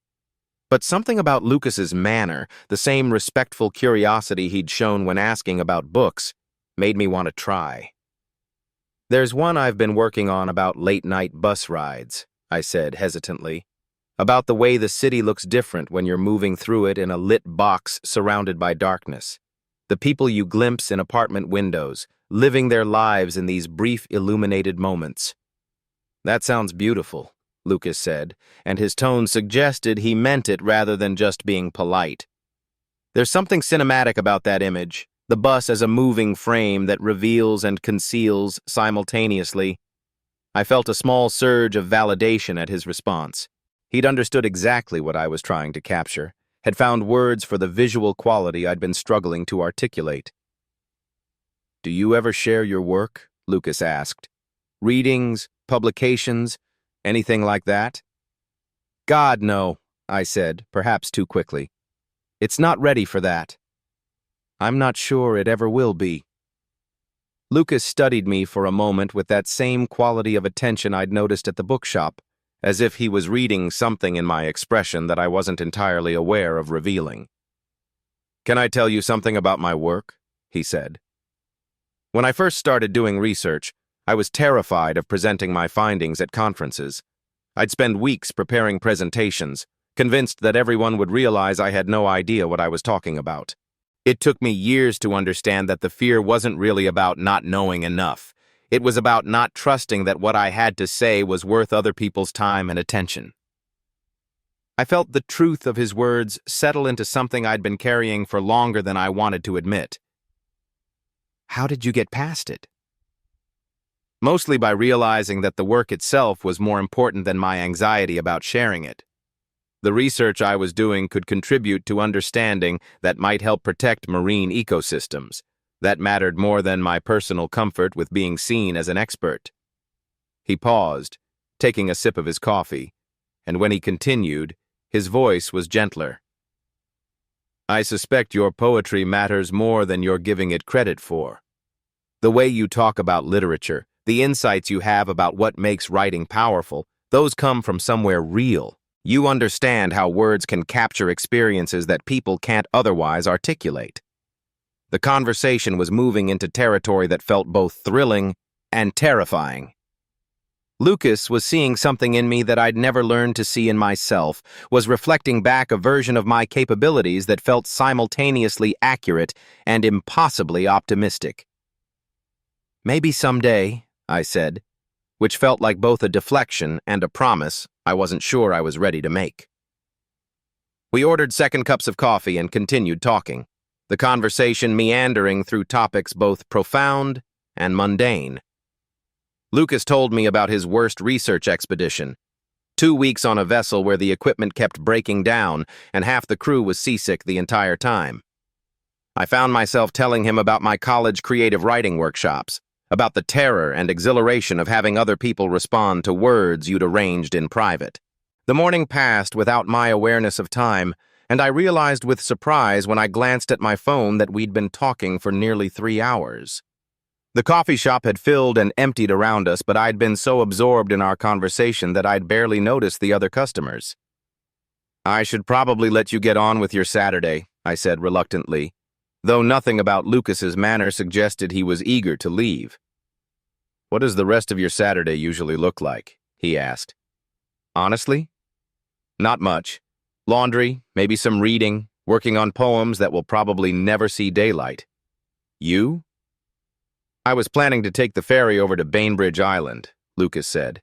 But something about Lucas's manner, the same respectful curiosity he'd shown when asking about books, made me want to try. "There's one I've been working on about late-night bus rides," I said hesitantly. "About the way the city looks different when you're moving through it in a lit box surrounded by darkness. The people you glimpse in apartment windows, living their lives in these brief illuminated moments." "That sounds beautiful," Lucas said, and his tone suggested he meant it rather than just being polite. "There's something cinematic about that image, the bus as a moving frame that reveals and conceals simultaneously." I felt a small surge of validation at his response. He'd understood exactly what I was trying to capture, had found words for the visual quality I'd been struggling to articulate. "Do you ever share your work?" Lucas asked. "Readings, publications, anything like that?" "God, no," I said, perhaps too quickly. "It's not ready for that. I'm not sure it ever will be." Lucas studied me for a moment with that same quality of attention I'd noticed at the bookshop, as if he was reading something in my expression that I wasn't entirely aware of revealing. "Can I tell you something about my work?" he said. When I first started doing research, I was terrified of presenting my findings at conferences. I'd spend weeks preparing presentations, convinced that everyone would realize I had no idea what I was talking about. It took me years to understand that the fear wasn't really about not knowing enough. It was about not trusting that what I had to say was worth other people's time and attention. I felt the truth of his words settle into something I'd been carrying for longer than I wanted to admit. "How did you get past it?" "Mostly by realizing that the work itself was more important than my anxiety about sharing it. The research I was doing could contribute to understanding that might help protect marine ecosystems. That mattered more than my personal comfort with being seen as an expert." He paused, taking a sip of his coffee, and when he continued, his voice was gentler. "I suspect your poetry matters more than you're giving it credit for. The way you talk about literature, the insights you have about what makes writing powerful, those come from somewhere real. You understand how words can capture experiences that people can't otherwise articulate." The conversation was moving into territory that felt both thrilling and terrifying. Lucas was seeing something in me that I'd never learned to see in myself, was reflecting back a version of my capabilities that felt simultaneously accurate and impossibly optimistic. "Maybe someday," I said, which felt like both a deflection and a promise I wasn't sure I was ready to make. We ordered second cups of coffee and continued talking, the conversation meandering through topics both profound and mundane. Lucas told me about his worst research expedition, 2 weeks on a vessel where the equipment kept breaking down and half the crew was seasick the entire time. I found myself telling him about my college creative writing workshops, about the terror and exhilaration of having other people respond to words you'd arranged in private. The morning passed without my awareness of time, and I realized with surprise when I glanced at my phone that we'd been talking for nearly 3 hours. The coffee shop had filled and emptied around us, but I'd been so absorbed in our conversation that I'd barely noticed the other customers. "I should probably let you get on with your Saturday," I said reluctantly, though nothing about Lucas's manner suggested he was eager to leave. "What does the rest of your Saturday usually look like?" he asked. "Honestly? Not much. Laundry, maybe some reading, working on poems that will probably never see daylight. You?" "I was planning to take the ferry over to Bainbridge Island," Lucas said.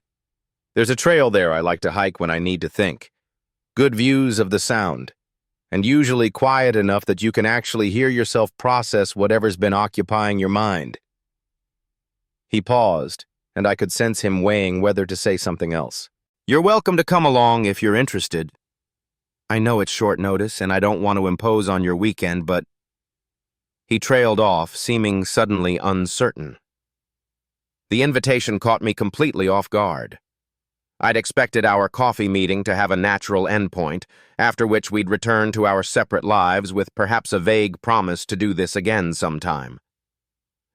"There's a trail there I like to hike when I need to think. Good views of the Sound, and usually quiet enough that you can actually hear yourself process whatever's been occupying your mind." He paused, and I could sense him weighing whether to say something else. "You're welcome to come along if you're interested. I know it's short notice, and I don't want to impose on your weekend, but—" He trailed off, seeming suddenly uncertain. The invitation caught me completely off guard. I'd expected our coffee meeting to have a natural endpoint, after which we'd return to our separate lives with perhaps a vague promise to do this again sometime.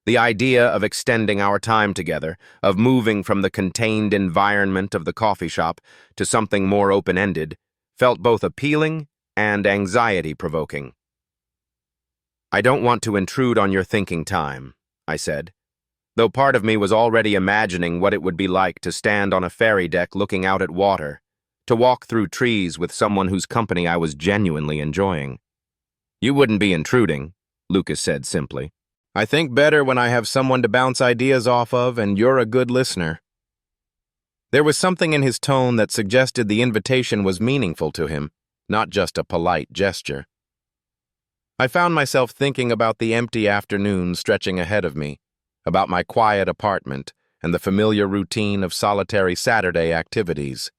The idea of extending our time together, of moving from the contained environment of the coffee shop to something more open-ended, felt both appealing and anxiety-provoking. "I don't want to intrude on your thinking time," I said, though part of me was already imagining what it would be like to stand on a ferry deck looking out at water, to walk through trees with someone whose company I was genuinely enjoying. "You wouldn't be intruding," Lucas said simply. "I think better when I have someone to bounce ideas off of, and you're a good listener." There was something in his tone that suggested the invitation was meaningful to him, not just a polite gesture. I found myself thinking about the empty afternoon stretching ahead of me, about my quiet apartment and the familiar routine of solitary Saturday activities.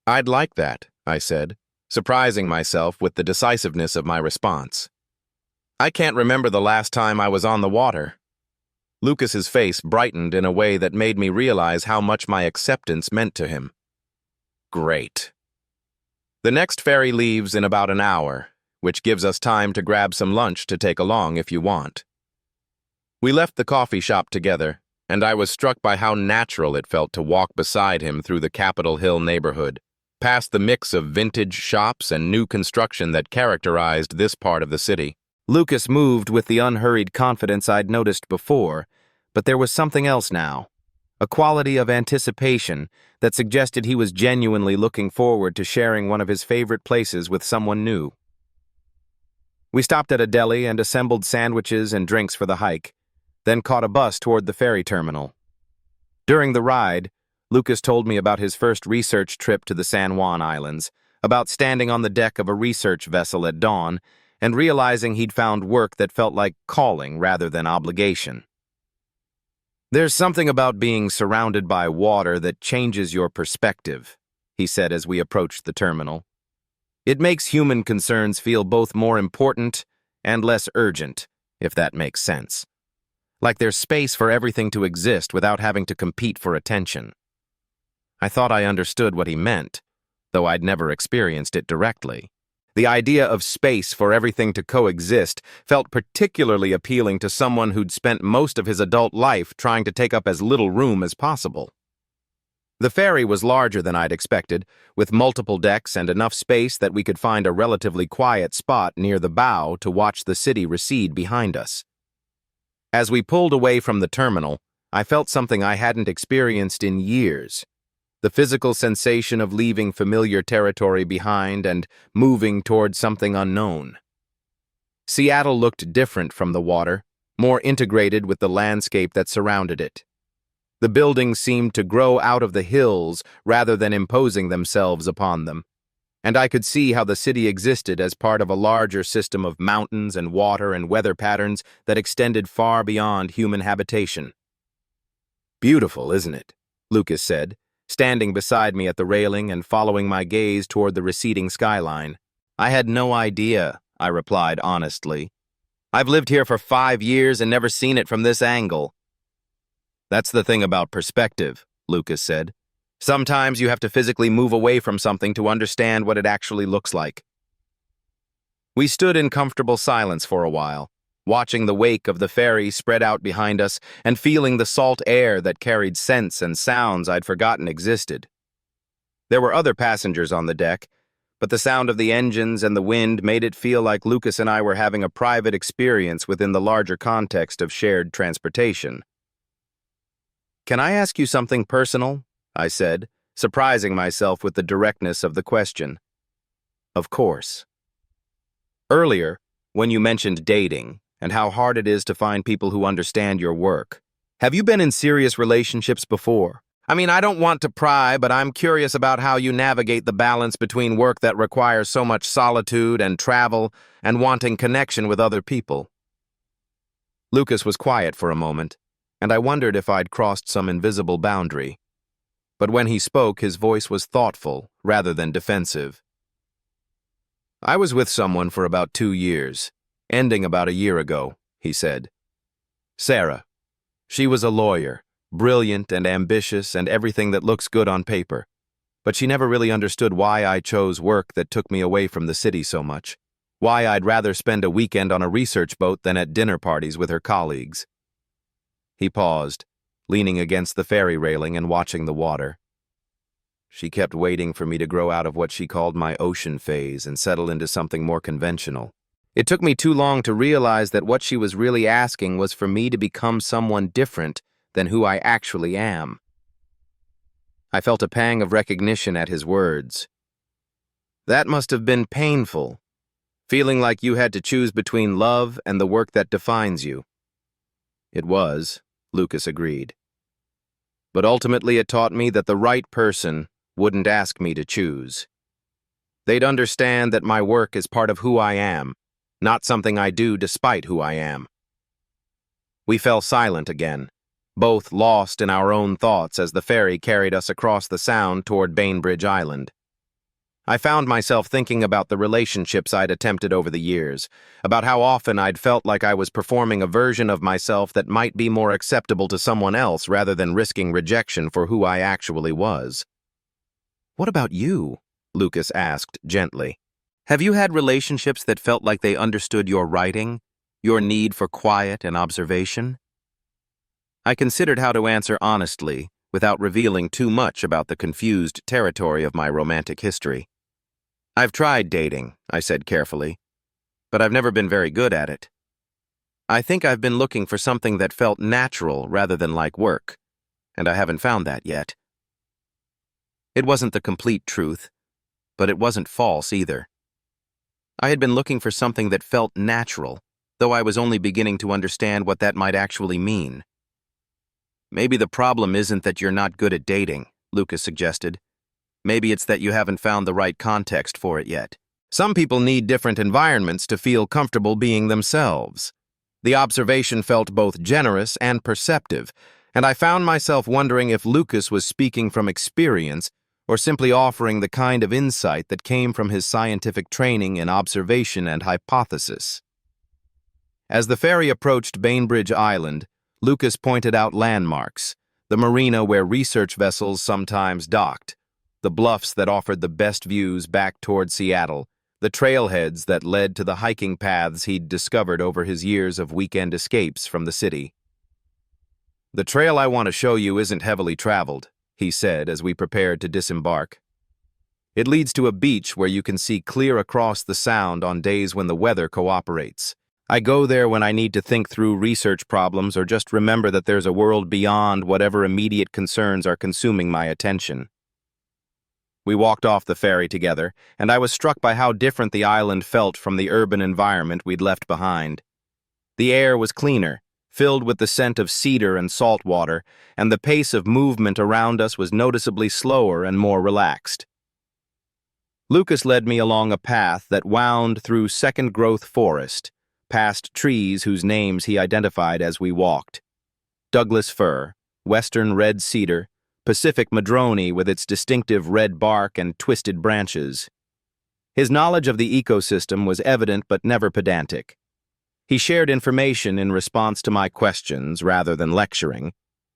"I'd like that," I said, surprising myself with the decisiveness of my response. "I can't remember the last time I was on the water." Lucas's face brightened in a way that made me realize how much my acceptance meant to him. "Great. The next ferry leaves in about an hour, which gives us time to grab some lunch to take along if you want." We left the coffee shop together, and I was struck by how natural it felt to walk beside him through the Capitol Hill neighborhood, past the mix of vintage shops and new construction that characterized this part of the city. Lucas moved with the unhurried confidence I'd noticed before, but there was something else now, a quality of anticipation that suggested he was genuinely looking forward to sharing one of his favorite places with someone new. We stopped at a deli and assembled sandwiches and drinks for the hike, then caught a bus toward the ferry terminal. During the ride, Lucas told me about his first research trip to the San Juan Islands, about standing on the deck of a research vessel at dawn and realizing he'd found work that felt like calling rather than obligation. "There's something about being surrounded by water that changes your perspective," he said as we approached the terminal. "It makes human concerns feel both more important and less urgent, if that makes sense. Like there's space for everything to exist without having to compete for attention." I thought I understood what he meant, though I'd never experienced it directly. The idea of space for everything to coexist felt particularly appealing to someone who'd spent most of his adult life trying to take up as little room as possible. The ferry was larger than I'd expected, with multiple decks and enough space that we could find a relatively quiet spot near the bow to watch the city recede behind us. As we pulled away from the terminal, I felt something I hadn't experienced in years. The physical sensation of leaving familiar territory behind and moving toward something unknown. Seattle looked different from the water, more integrated with the landscape that surrounded it. The buildings seemed to grow out of the hills rather than imposing themselves upon them, and I could see how the city existed as part of a larger system of mountains and water and weather patterns that extended far beyond human habitation. "Beautiful, isn't it?" Lucas said, standing beside me at the railing and following my gaze toward the receding skyline. "I had no idea," I replied honestly. "I've lived here for 5 years and never seen it from this angle." "That's the thing about perspective," Lucas said. "Sometimes you have to physically move away from something to understand what it actually looks like." We stood in comfortable silence for a while, watching the wake of the ferry spread out behind us and feeling the salt air that carried scents and sounds I'd forgotten existed. There were other passengers on the deck, but the sound of the engines and the wind made it feel like Lucas and I were having a private experience within the larger context of shared transportation. "Can I ask you something personal?" I said, surprising myself with the directness of the question. "Of course." "Earlier, when you mentioned dating and how hard it is to find people who understand your work, have you been in serious relationships before? I mean, I don't want to pry, but I'm curious about how you navigate the balance between work that requires so much solitude and travel and wanting connection with other people." Lucas was quiet for a moment, and I wondered if I'd crossed some invisible boundary. But when he spoke, his voice was thoughtful rather than defensive. "I was with someone for about 2 years, ending about a year ago," he said. "Sarah. She was a lawyer, brilliant and ambitious and everything that looks good on paper. But she never really understood why I chose work that took me away from the city so much, why I'd rather spend a weekend on a research boat than at dinner parties with her colleagues." He paused, leaning against the ferry railing and watching the water. "She kept waiting for me to grow out of what she called my ocean phase and settle into something more conventional. It took me too long to realize that what she was really asking was for me to become someone different than who I actually am." I felt a pang of recognition at his words. "That must have been painful, feeling like you had to choose between love and the work that defines you." "It was," Lucas agreed. "But ultimately it taught me that the right person wouldn't ask me to choose. They'd understand that my work is part of who I am, not something I do despite who I am." We fell silent again, both lost in our own thoughts as the ferry carried us across the Sound toward Bainbridge Island. I found myself thinking about the relationships I'd attempted over the years, about how often I'd felt like I was performing a version of myself that might be more acceptable to someone else rather than risking rejection for who I actually was. "What about you?" Lucas asked gently. "Have you had relationships that felt like they understood your writing, your need for quiet and observation?" I considered how to answer honestly, without revealing too much about the confused territory of my romantic history. "I've tried dating," I said carefully, "but I've never been very good at it. I think I've been looking for something that felt natural rather than like work, and I haven't found that yet." It wasn't the complete truth, but it wasn't false either. I had been looking for something that felt natural, though I was only beginning to understand what that might actually mean. "Maybe the problem isn't that you're not good at dating," Lucas suggested. "Maybe it's that you haven't found the right context for it yet. Some people need different environments to feel comfortable being themselves." The observation felt both generous and perceptive, and I found myself wondering if Lucas was speaking from experience or simply offering the kind of insight that came from his scientific training in observation and hypothesis. As the ferry approached Bainbridge Island, Lucas pointed out landmarks, the marina where research vessels sometimes docked, the bluffs that offered the best views back toward Seattle, the trailheads that led to the hiking paths he'd discovered over his years of weekend escapes from the city. "The trail I want to show you isn't heavily traveled," he said as we prepared to disembark. "It leads to a beach where you can see clear across the Sound on days when the weather cooperates. I go there when I need to think through research problems or just remember that there's a world beyond whatever immediate concerns are consuming my attention." We walked off the ferry together, and I was struck by how different the island felt from the urban environment we'd left behind. The air was cleaner, filled with the scent of cedar and salt water, and the pace of movement around us was noticeably slower and more relaxed. Lucas led me along a path that wound through second-growth forest, past trees whose names he identified as we walked: Douglas fir, western red cedar, Pacific madrone with its distinctive red bark and twisted branches. His knowledge of the ecosystem was evident but never pedantic. He shared information in response to my questions rather than lecturing,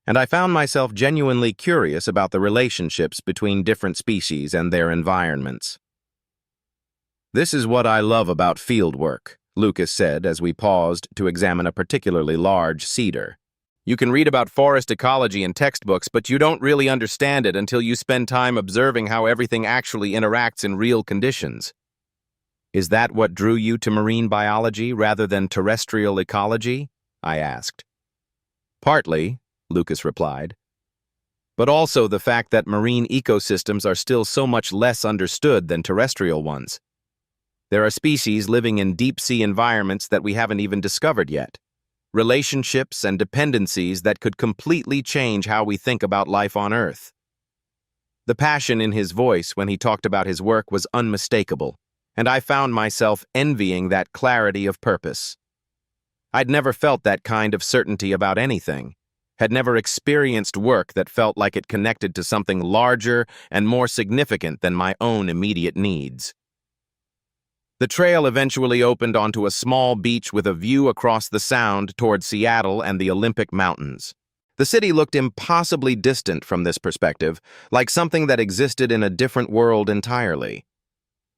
and I found myself genuinely curious about the relationships between different species and their environments. "This is what I love about field work," Lucas said as we paused to examine a particularly large cedar. You can read about forest ecology in textbooks, but you don't really understand it until you spend time observing how everything actually interacts in real conditions. Is that what drew you to marine biology rather than terrestrial ecology? I asked. Partly, Lucas replied, but also the fact that marine ecosystems are still so much less understood than terrestrial ones. There are species living in deep-sea environments that we haven't even discovered yet. Relationships and dependencies that could completely change how we think about life on Earth. The passion in his voice when he talked about his work was unmistakable, and I found myself envying that clarity of purpose. I'd never felt that kind of certainty about anything, had never experienced work that felt like it connected to something larger and more significant than my own immediate needs. The trail eventually opened onto a small beach with a view across the Sound toward Seattle and the Olympic Mountains. The city looked impossibly distant from this perspective, like something that existed in a different world entirely.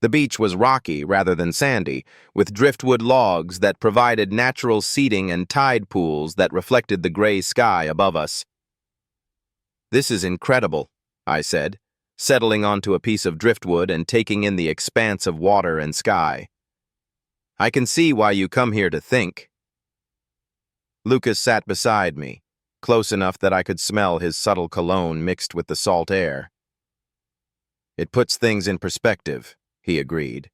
The beach was rocky rather than sandy, with driftwood logs that provided natural seating and tide pools that reflected the gray sky above us. "This is incredible," I said, settling onto a piece of driftwood and taking in the expanse of water and sky. "I can see why you come here to think." Lucas sat beside me, close enough that I could smell his subtle cologne mixed with the salt air. "It puts things in perspective," he agreed.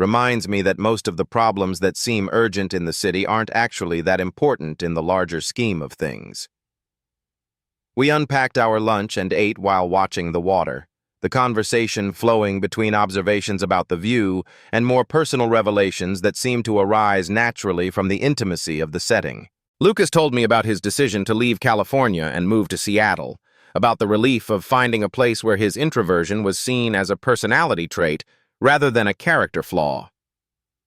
"Reminds me that most of the problems that seem urgent in the city aren't actually that important in the larger scheme of things." We unpacked our lunch and ate while watching the water, the conversation flowing between observations about the view and more personal revelations that seemed to arise naturally from the intimacy of the setting. Lucas told me about his decision to leave California and move to Seattle, about the relief of finding a place where his introversion was seen as a personality trait rather than a character flaw.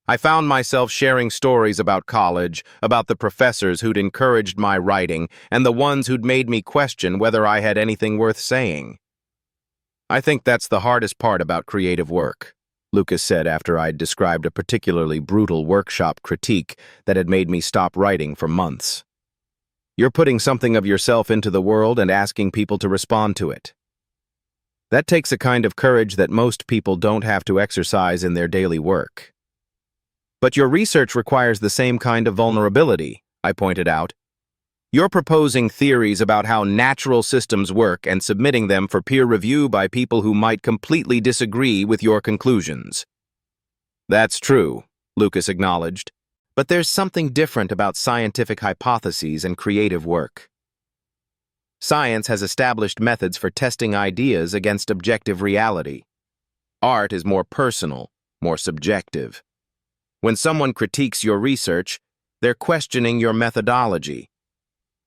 I found myself sharing stories about college, about the professors who'd encouraged my writing, and the ones who'd made me question whether I had anything worth saying. "I think that's the hardest part about creative work," Lucas said after I'd described a particularly brutal workshop critique that had made me stop writing for months. "You're putting something of yourself into the world and asking people to respond to it. That takes a kind of courage that most people don't have to exercise in their daily work." "But your research requires the same kind of vulnerability," I pointed out. "You're proposing theories about how natural systems work and submitting them for peer review by people who might completely disagree with your conclusions." "That's true," Lucas acknowledged, "but there's something different about scientific hypotheses and creative work. Science has established methods for testing ideas against objective reality. Art is more personal, more subjective. When someone critiques your research, they're questioning your methodology.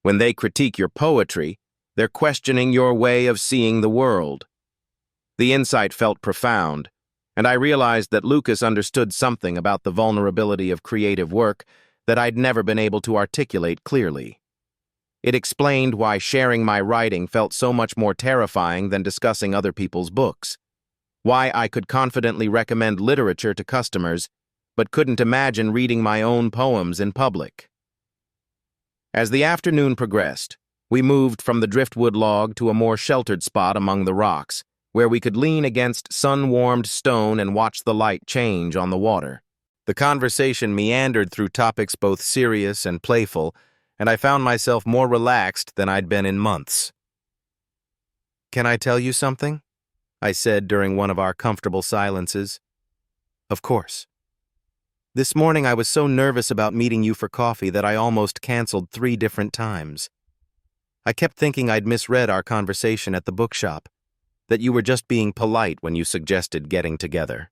When they critique your poetry, they're questioning your way of seeing the world." The insight felt profound, and I realized that Lucas understood something about the vulnerability of creative work that I'd never been able to articulate clearly. It explained why sharing my writing felt so much more terrifying than discussing other people's books, why I could confidently recommend literature to customers, but couldn't imagine reading my own poems in public. As the afternoon progressed, we moved from the driftwood log to a more sheltered spot among the rocks, where we could lean against sun-warmed stone and watch the light change on the water. The conversation meandered through topics both serious and playful, and I found myself more relaxed than I'd been in months. "Can I tell you something?" I said during one of our comfortable silences. "Of course." "This morning I was so nervous about meeting you for coffee that I almost canceled 3 different times. I kept thinking I'd misread our conversation at the bookshop, that you were just being polite when you suggested getting together."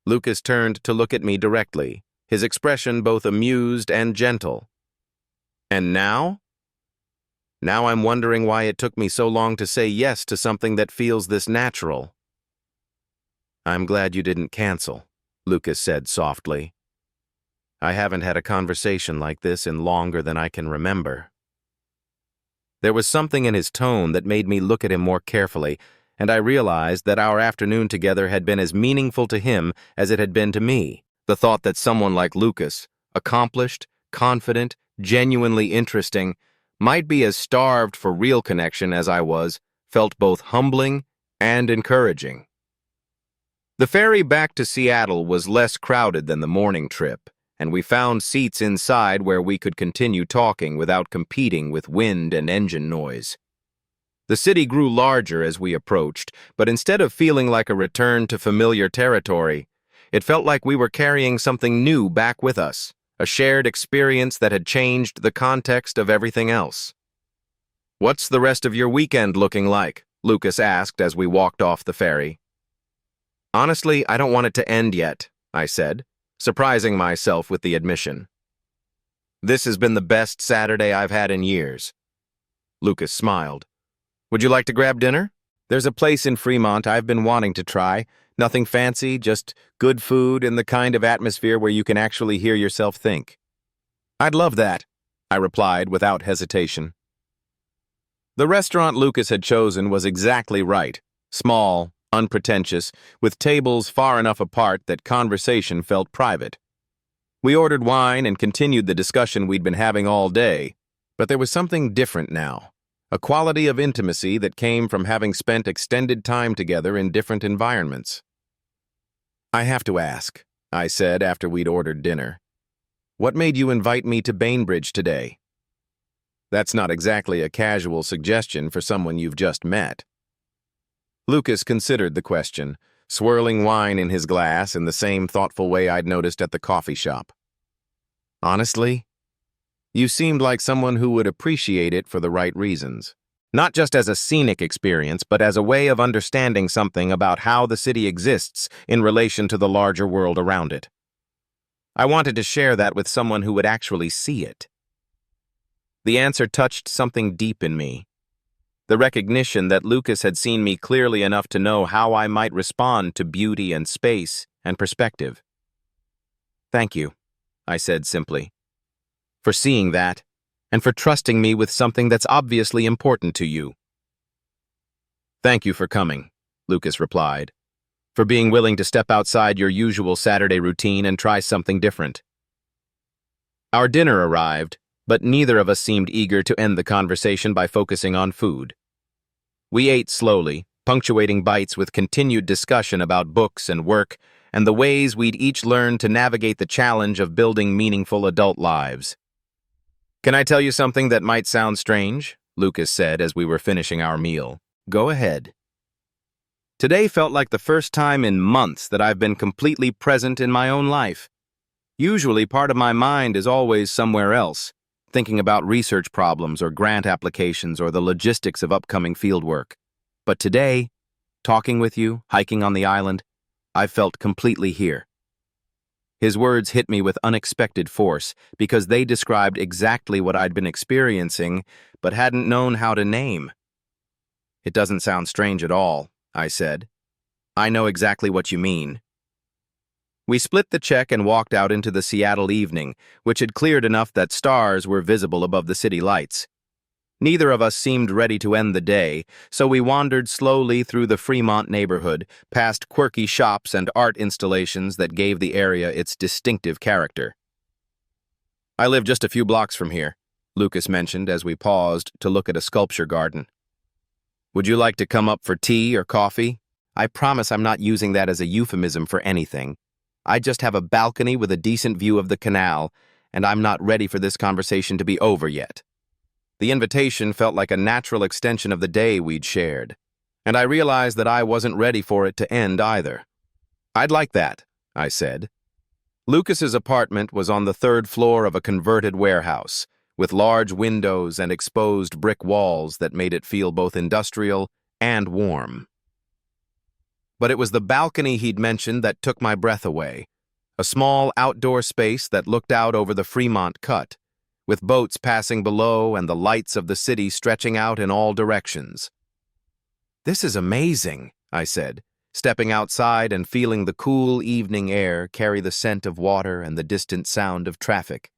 Lucas turned to look at me directly, his expression both amused and gentle. "And now? Now I'm wondering why it took me so long to say yes to something that feels this natural." "I'm glad you didn't cancel," Lucas said softly. "I haven't had a conversation like this in longer than I can remember." There was something in his tone that made me look at him more carefully, and I realized that our afternoon together had been as meaningful to him as it had been to me. The thought that someone like Lucas, accomplished, confident, genuinely interesting, might be as starved for real connection as I was, felt both humbling and encouraging. The ferry back to Seattle was less crowded than the morning trip, and we found seats inside where we could continue talking without competing with wind and engine noise. The city grew larger as we approached, but instead of feeling like a return to familiar territory, it felt like we were carrying something new back with us, a shared experience that had changed the context of everything else. "What's the rest of your weekend looking like?" Lucas asked as we walked off the ferry. "Honestly, I don't want it to end yet," I said, surprising myself with the admission. "This has been the best Saturday I've had in years." Lucas smiled. "Would you like to grab dinner? There's a place in Fremont I've been wanting to try. Nothing fancy, just good food and the kind of atmosphere where you can actually hear yourself think." "I'd love that," I replied without hesitation. The restaurant Lucas had chosen was exactly right. Small, unpretentious, with tables far enough apart that conversation felt private. We ordered wine and continued the discussion we'd been having all day, but there was something different now, a quality of intimacy that came from having spent extended time together in different environments. "I have to ask," I said after we'd ordered dinner. "What made you invite me to Bainbridge today?" That's not exactly a casual suggestion for someone you've just met. Lucas considered the question, swirling wine in his glass in the same thoughtful way I'd noticed at the coffee shop. "Honestly, you seemed like someone who would appreciate it for the right reasons. Not just as a scenic experience, but as a way of understanding something about how the city exists in relation to the larger world around it. I wanted to share that with someone who would actually see it." The answer touched something deep in me. The recognition that Lucas had seen me clearly enough to know how I might respond to beauty and space and perspective. "Thank you," I said simply, "for seeing that and for trusting me with something that's obviously important to you." "Thank you for coming," Lucas replied, "for being willing to step outside your usual Saturday routine and try something different." Our dinner arrived, but neither of us seemed eager to end the conversation by focusing on food. We ate slowly, punctuating bites with continued discussion about books and work and the ways we'd each learned to navigate the challenge of building meaningful adult lives. "Can I tell you something that might sound strange?" Lucas said as we were finishing our meal. "Go ahead." Today felt like the first time in months that I've been completely present in my own life. Usually, part of my mind is always somewhere else, thinking about research problems or grant applications or the logistics of upcoming fieldwork. But today, talking with you, hiking on the island, I felt completely here. His words hit me with unexpected force because they described exactly what I'd been experiencing but hadn't known how to name. "It doesn't sound strange at all," I said. "I know exactly what you mean." We split the check and walked out into the Seattle evening, which had cleared enough that stars were visible above the city lights. Neither of us seemed ready to end the day, so we wandered slowly through the Fremont neighborhood, past quirky shops and art installations that gave the area its distinctive character. "I live just a few blocks from here," Lucas mentioned as we paused to look at a sculpture garden. "Would you like to come up for tea or coffee?" I promise I'm not using that as a euphemism for anything. I just have a balcony with a decent view of the canal, and I'm not ready for this conversation to be over yet. The invitation felt like a natural extension of the day we'd shared, and I realized that I wasn't ready for it to end either. "I'd like that," I said. Lucas's apartment was on the third floor of a converted warehouse, with large windows and exposed brick walls that made it feel both industrial and warm. But it was the balcony he'd mentioned that took my breath away, a small outdoor space that looked out over the Fremont Cut, with boats passing below and the lights of the city stretching out in all directions. "This is amazing," I said, stepping outside and feeling the cool evening air carry the scent of water and the distant sound of traffic.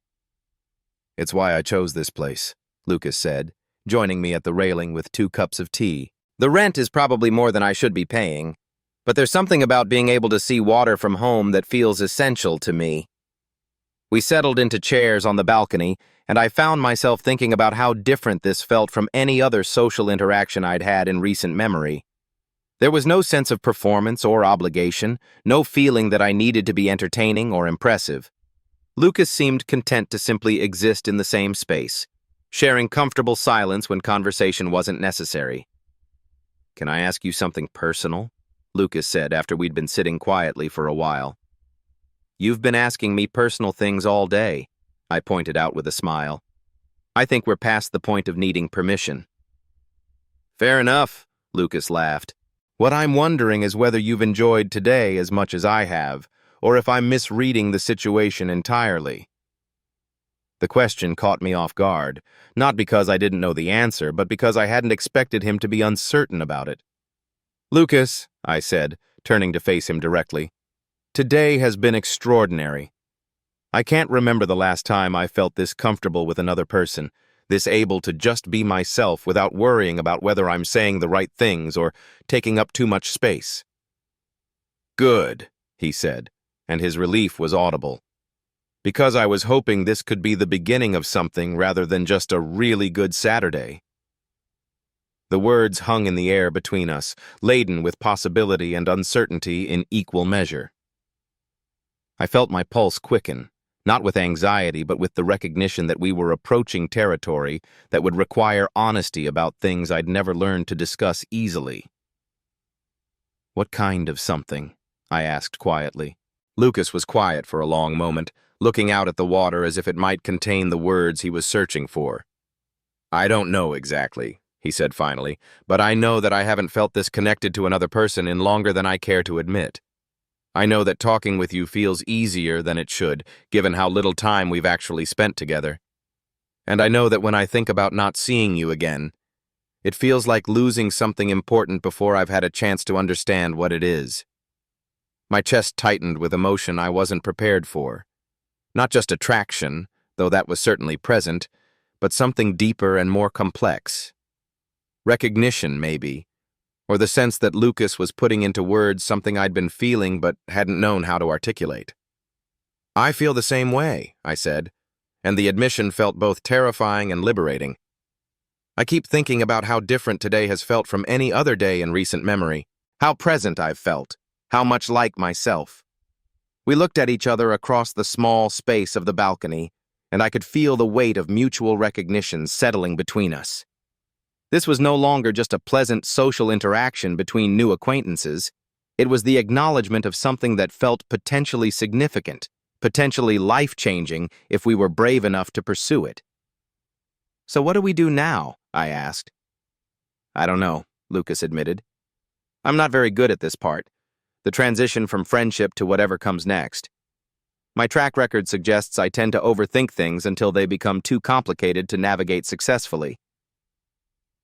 "It's why I chose this place," Lucas said, joining me at the railing with 2 cups of tea. "The rent is probably more than I should be paying, but there's something about being able to see water from home that feels essential to me." We settled into chairs on the balcony, and I found myself thinking about how different this felt from any other social interaction I'd had in recent memory. There was no sense of performance or obligation, no feeling that I needed to be entertaining or impressive. Lucas seemed content to simply exist in the same space, sharing comfortable silence when conversation wasn't necessary. "Can I ask you something personal?" Lucas said after we'd been sitting quietly for a while. "You've been asking me personal things all day," I pointed out with a smile. "I think we're past the point of needing permission." "Fair enough," Lucas laughed. "What I'm wondering is whether you've enjoyed today as much as I have, or if I'm misreading the situation entirely." The question caught me off guard, not because I didn't know the answer, but because I hadn't expected him to be uncertain about it. "Lucas," I said, turning to face him directly, "today has been extraordinary. I can't remember the last time I felt this comfortable with another person, this able to just be myself without worrying about whether I'm saying the right things or taking up too much space." "Good," he said, and his relief was audible. "Because I was hoping this could be the beginning of something rather than just a really good Saturday." The words hung in the air between us, laden with possibility and uncertainty in equal measure. I felt my pulse quicken, not with anxiety but with the recognition that we were approaching territory that would require honesty about things I'd never learned to discuss easily. "What kind of something?" I asked quietly. Lucas was quiet for a long moment, looking out at the water as if it might contain the words he was searching for. "I don't know exactly," he said finally, "but I know that I haven't felt this connected to another person in longer than I care to admit. I know that talking with you feels easier than it should, given how little time we've actually spent together. And I know that when I think about not seeing you again, it feels like losing something important before I've had a chance to understand what it is." My chest tightened with emotion I wasn't prepared for. Not just attraction, though that was certainly present, but something deeper and more complex. Recognition, maybe, or the sense that Lucas was putting into words something I'd been feeling but hadn't known how to articulate. "I feel the same way," I said, and the admission felt both terrifying and liberating. I keep thinking about how different today has felt from any other day in recent memory, how present I've felt, how much like myself. We looked at each other across the small space of the balcony, and I could feel the weight of mutual recognition settling between us. This was no longer just a pleasant social interaction between new acquaintances. It was the acknowledgement of something that felt potentially significant, potentially life-changing if we were brave enough to pursue it. "So what do we do now?" I asked. "I don't know," Lucas admitted. "I'm not very good at this part, the transition from friendship to whatever comes next. My track record suggests I tend to overthink things until they become too complicated to navigate successfully."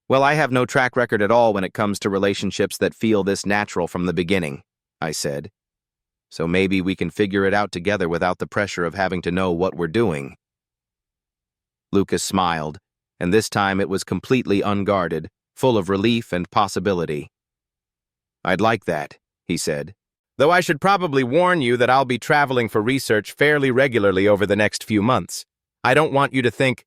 "Well, I have no track record at all when it comes to relationships that feel this natural from the beginning," I said. "So maybe we can figure it out together without the pressure of having to know what we're doing." Lucas smiled, and this time it was completely unguarded, full of relief and possibility. "I'd like that," he said. "Though I should probably warn you that I'll be traveling for research fairly regularly over the next few months. I don't want you to think..."